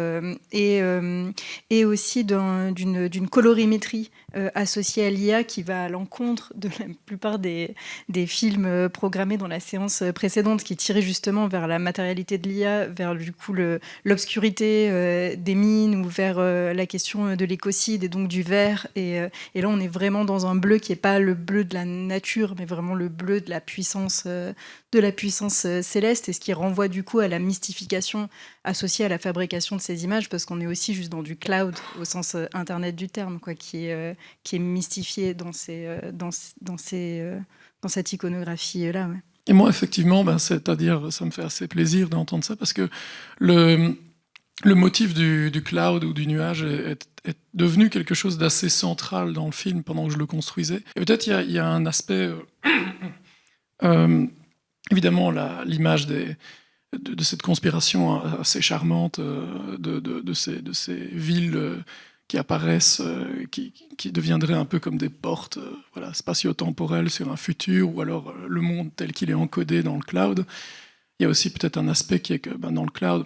et aussi d'une colorimétrie associée à l'IA qui va à l'encontre de la plupart des films programmés dans la séance précédente, qui tiraient justement vers la matérialité de l'IA, vers du coup l'obscurité des mines, ou vers la question de l'écocide et donc du vert. Et là, on est vraiment dans un bleu qui n'est pas le bleu de la nature, mais vraiment le bleu de la puissance céleste, et ce qui renvoie du coup à la mystification associée à la fabrication de ces images, parce qu'on est aussi juste dans du cloud au sens internet du terme, quoi, qui est mystifié dans cette iconographie-là. Ouais. Et moi, effectivement, c'est-à-dire, ça me fait assez plaisir d'entendre ça, parce que le motif du cloud ou du nuage est devenu quelque chose d'assez central dans le film pendant que je le construisais. Et peut-être il y a un aspect... évidemment, l'image de cette conspiration assez charmante de ces villes qui apparaissent, qui deviendraient un peu comme des portes spatio-temporelles sur un futur, ou alors le monde tel qu'il est encodé dans le cloud. Il y a aussi peut-être un aspect qui est que dans le cloud,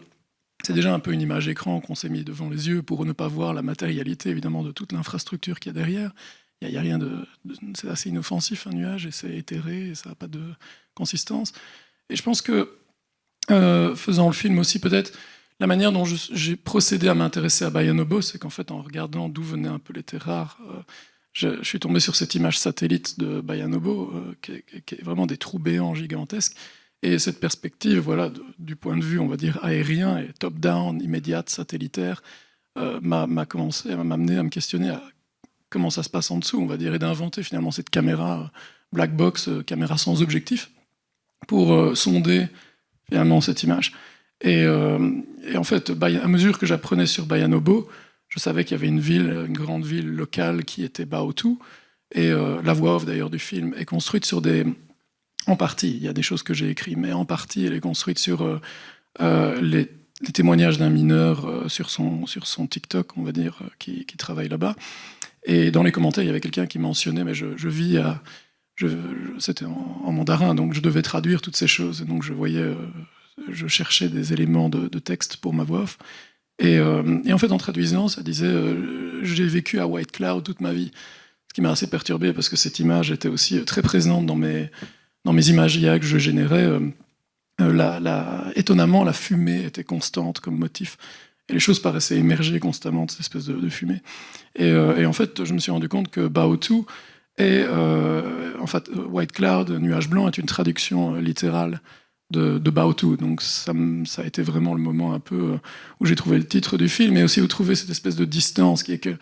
c'est déjà un peu une image écran qu'on s'est mis devant les yeux pour ne pas voir la matérialité, évidemment, de toute l'infrastructure qu'il y a derrière. Il n'y a rien c'est assez inoffensif, un nuage, et c'est éthéré, et ça n'a pas de consistance. Et je pense que, faisant le film aussi, peut-être, la manière dont j'ai procédé à m'intéresser à Bayanobo, c'est qu'en fait, en regardant d'où venaient un peu les terres rares, je suis tombé sur cette image satellite de Bayanobo, qui est vraiment des trous béants gigantesques. Et cette perspective, du point de vue, on va dire, aérien et top-down, immédiate, satellitaire, m'a amené à me questionner à comment ça se passe en dessous, on va dire, et d'inventer finalement cette caméra black box, caméra sans objectif, pour sonder finalement cette image. Et en fait, à mesure que j'apprenais sur Bayanobo, je savais qu'il y avait une grande ville locale qui était Baotou, et la voix off d'ailleurs du film est construite sur en partie, il y a des choses que j'ai écrites, mais en partie elle est construite sur les témoignages d'un mineur sur son TikTok, on va dire, qui travaille là-bas. Et dans les commentaires, il y avait quelqu'un qui mentionnait, mais je vis à... c'était en mandarin, donc je devais traduire toutes ces choses. Donc je cherchais des éléments de texte pour ma voix off. Et en fait, en traduisant, ça disait j'ai vécu à White Cloud toute ma vie. Ce qui m'a assez perturbé, parce que cette image était aussi très présente dans mes images IA que je générais. Étonnamment, la fumée était constante comme motif. Et les choses paraissaient émerger constamment de cette espèce de fumée. Et en fait, je me suis rendu compte que Baotou en fait, White Cloud, nuage blanc, est une traduction littérale de Baotou. Donc ça a été vraiment le moment un peu où j'ai trouvé le titre du film, et aussi où trouver cette espèce de distance qui est que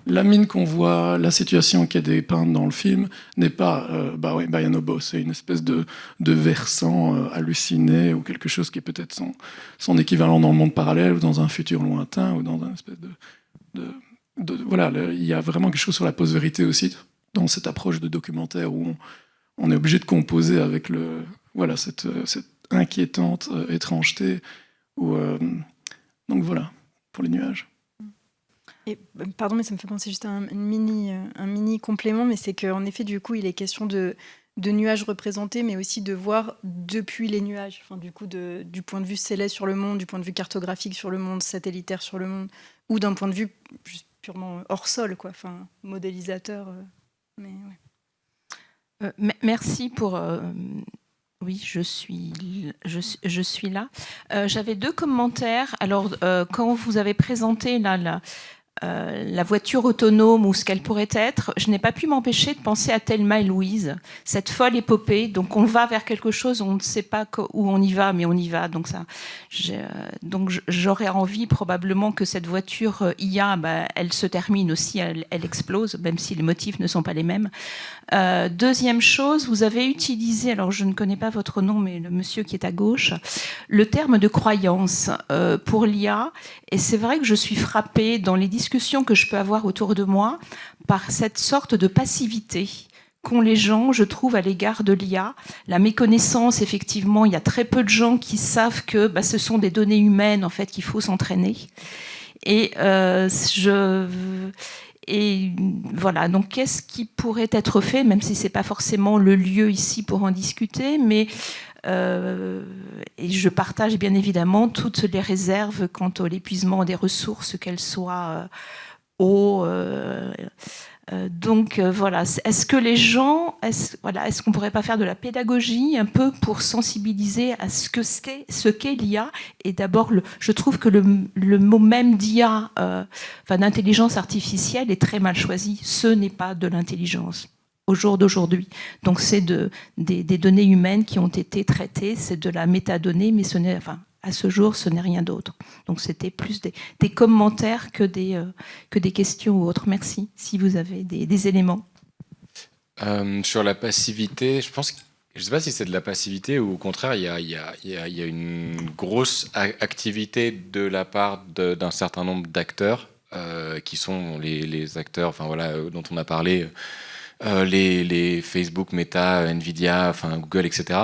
la mine qu'on voit, la situation qui est dépeinte dans le film n'est pas Bayanobo, c'est une espèce de versant halluciné ou quelque chose qui est peut-être son équivalent dans le monde parallèle ou dans un futur lointain ou dans un espèce il y a vraiment quelque chose sur la post-vérité aussi dans cette approche de documentaire où on est obligé de composer avec cette inquiétante étrangeté. Donc voilà, pour les nuages. Et, pardon, mais ça me fait penser juste à un mini complément, mais c'est qu'en effet, du coup, il est question de nuages représentés, mais aussi de voir depuis les nuages, enfin, du coup, du point de vue céleste sur le monde, du point de vue cartographique sur le monde, satellitaire sur le monde, ou d'un point de vue juste purement hors sol, quoi, enfin, modélisateur. Mais ouais. Merci pour... Oui, je suis là. J'avais 2 commentaires. Alors, quand vous avez présenté la voiture autonome ou ce qu'elle pourrait être, je n'ai pas pu m'empêcher de penser à Thelma et Louise, cette folle épopée. Donc on va vers quelque chose, on ne sait pas où on y va, mais on y va. Donc j'aurais envie probablement que cette voiture IA, elle se termine aussi, elle explose, même si les motifs ne sont pas les mêmes. Deuxième chose, vous avez utilisé, alors je ne connais pas votre nom, mais le monsieur qui est à gauche, le terme de croyance pour l'IA. Et c'est vrai que je suis frappée dans les discussions que je peux avoir autour de moi par cette sorte de passivité qu'ont les gens, je trouve, à l'égard de l'IA. La méconnaissance, effectivement, il y a très peu de gens qui savent que ce sont des données humaines en fait qu'il faut s'entraîner. Et voilà, donc qu'est-ce qui pourrait être fait, même si ce n'est pas forcément le lieu ici pour en discuter, mais et je partage bien évidemment toutes les réserves quant à l'épuisement des ressources, qu'elles soient eau. Donc voilà, est-ce que les gens, est-ce qu'on ne pourrait pas faire de la pédagogie un peu pour sensibiliser à ce qu'est l'IA? Et d'abord, je trouve que le mot même d'IA, d'intelligence artificielle, est très mal choisi. Ce n'est pas de l'intelligence au jour d'aujourd'hui. Donc c'est des données humaines qui ont été traitées, c'est de la métadonnée, mais à ce jour, ce n'est rien d'autre. Donc c'était plus des commentaires que des questions ou autres. Merci, si vous avez des éléments. Sur la passivité, je ne sais pas si c'est de la passivité ou au contraire, il y a une grosse activité de la part d'un certain nombre d'acteurs qui sont les acteurs dont on a parlé, les Facebook, Meta, Nvidia, Google, etc.,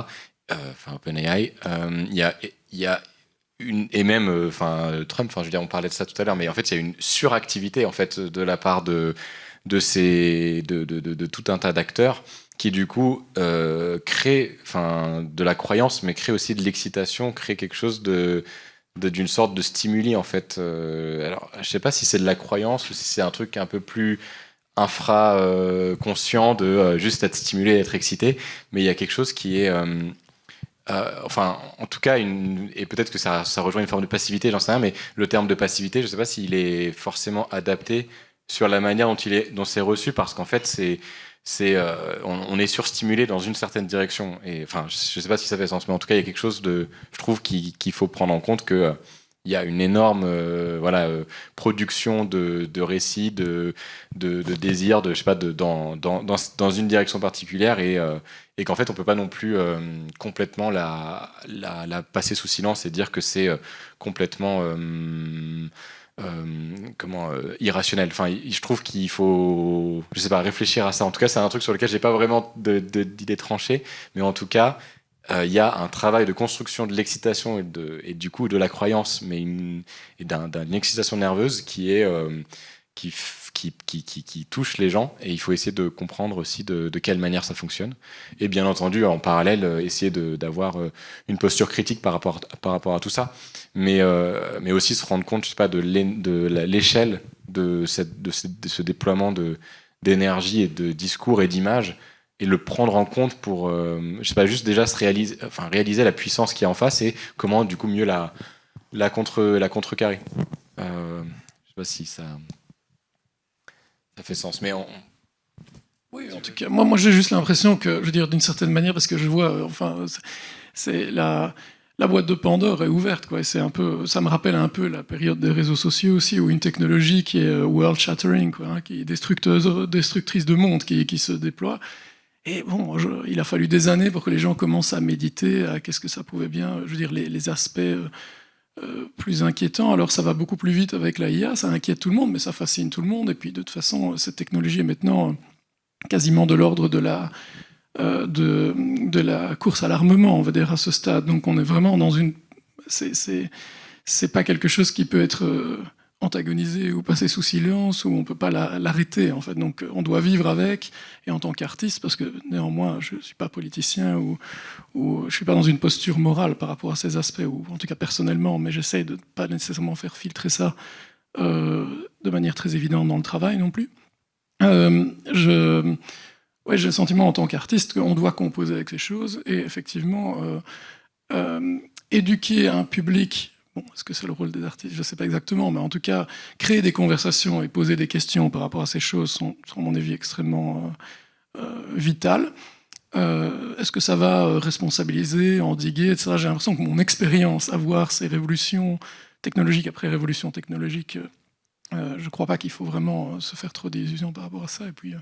OpenAI. Il y a et même Trump, je veux dire, on parlait de ça tout à l'heure, mais en fait il y a une suractivité en fait de la part de tout un tas d'acteurs qui du coup créent de la croyance, mais créent aussi de l'excitation, créent quelque chose d'une sorte de stimuli en fait. Alors je sais pas si c'est de la croyance ou si c'est un truc un peu plus infra-conscient de juste être stimulé, être excité, mais il y a quelque chose qui est en tout cas, et peut-être que ça rejoint une forme de passivité, j'en sais rien, mais le terme de passivité, je ne sais pas s'il est forcément adapté sur la manière dont c'est reçu, parce qu'en fait, on est surstimulé dans une certaine direction. Et je ne sais pas si ça fait sens, mais en tout cas, il y a quelque chose je trouve qu'il faut prendre en compte que il y a une énorme production de récits, de désirs, je sais pas, dans une direction particulière, et qu'en fait on peut pas non plus complètement la passer sous silence et dire que c'est complètement irrationnel. Je trouve qu'il faut, je sais pas, réfléchir à ça. En tout cas, c'est un truc sur lequel j'ai pas vraiment d'idée tranchée, mais en tout cas, il y a un travail de construction de l'excitation et du coup de la croyance, mais d'une excitation nerveuse qui est qui touche les gens, et il faut essayer de comprendre aussi de quelle manière ça fonctionne, et bien entendu en parallèle essayer d'avoir une posture critique par rapport à tout ça, mais aussi se rendre compte, je sais pas, de l'échelle de ce déploiement d'énergie et de discours et d'images, et le prendre en compte pour, je sais pas, juste déjà réaliser la puissance qu'il y a en face et comment du coup mieux la contrecarrer. Je sais pas si ça fait sens, mais oui, en tout cas, moi j'ai juste l'impression que, je veux dire, d'une certaine manière, parce que je vois, c'est la la boîte de Pandore est ouverte, quoi. C'est un peu, ça me rappelle un peu la période des réseaux sociaux aussi, où une technologie qui est world shattering, quoi, hein, qui est destructrice de monde, qui se déploie. Et bon, il a fallu des années pour que les gens commencent à méditer à qu'est-ce que ça pouvait bien, je veux dire, les aspects plus inquiétants. Alors ça va beaucoup plus vite avec la IA, ça inquiète tout le monde, mais ça fascine tout le monde. Et puis de toute façon, cette technologie est maintenant quasiment de l'ordre de la course à l'armement, on va dire, à ce stade. Donc on est vraiment dans une... C'est pas quelque chose qui peut être antagonisé ou passer sous silence, ou on peut pas l'arrêter, en fait. Donc on doit vivre avec, et en tant qu'artiste, parce que néanmoins je suis pas politicien, ou je suis pas dans une posture morale par rapport à ces aspects, ou en tout cas personnellement, mais j'essaye de pas nécessairement faire filtrer ça de manière très évidente dans le travail non plus. J'ai le sentiment en tant qu'artiste qu'on doit composer avec ces choses, et effectivement éduquer un public. Bon, est-ce que c'est le rôle des artistes? Je ne sais pas exactement, mais en tout cas, créer des conversations et poser des questions par rapport à ces choses sont à mon avis, extrêmement vitales. Est-ce que ça va responsabiliser, endiguer, etc. J'ai l'impression que mon expérience à voir ces révolutions technologiques après révolution technologique, je ne crois pas qu'il faut vraiment se faire trop d'illusions par rapport à ça. Et puis, en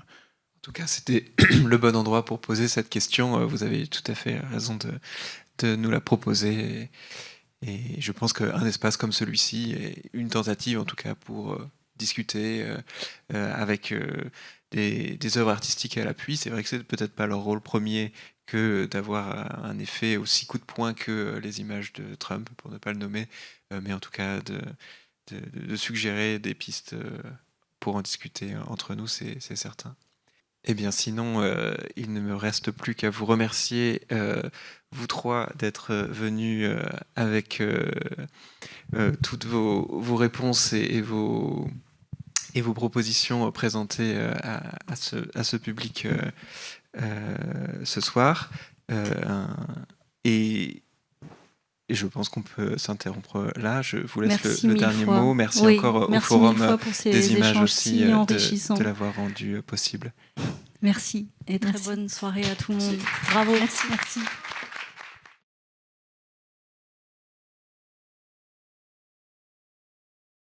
tout cas, c'était le bon endroit pour poser cette question. Vous avez tout à fait raison de nous la proposer. Et je pense qu'un espace comme celui-ci est une tentative, en tout cas, pour discuter avec des œuvres artistiques à l'appui. C'est vrai que c'est peut-être pas leur rôle premier que d'avoir un effet aussi coup de poing que les images de Trump, pour ne pas le nommer, mais en tout cas de suggérer des pistes pour en discuter entre nous, c'est certain. Eh bien, sinon, il ne me reste plus qu'à vous remercier, vous trois, d'être venus avec toutes vos réponses et vos propositions présentées à ce public ce soir. Et je pense qu'on peut s'interrompre là. Je vous laisse le dernier mot. Merci encore au Forum des images aussi de l'avoir rendu possible. Merci et très bonne soirée à tout le monde. Bravo. Merci.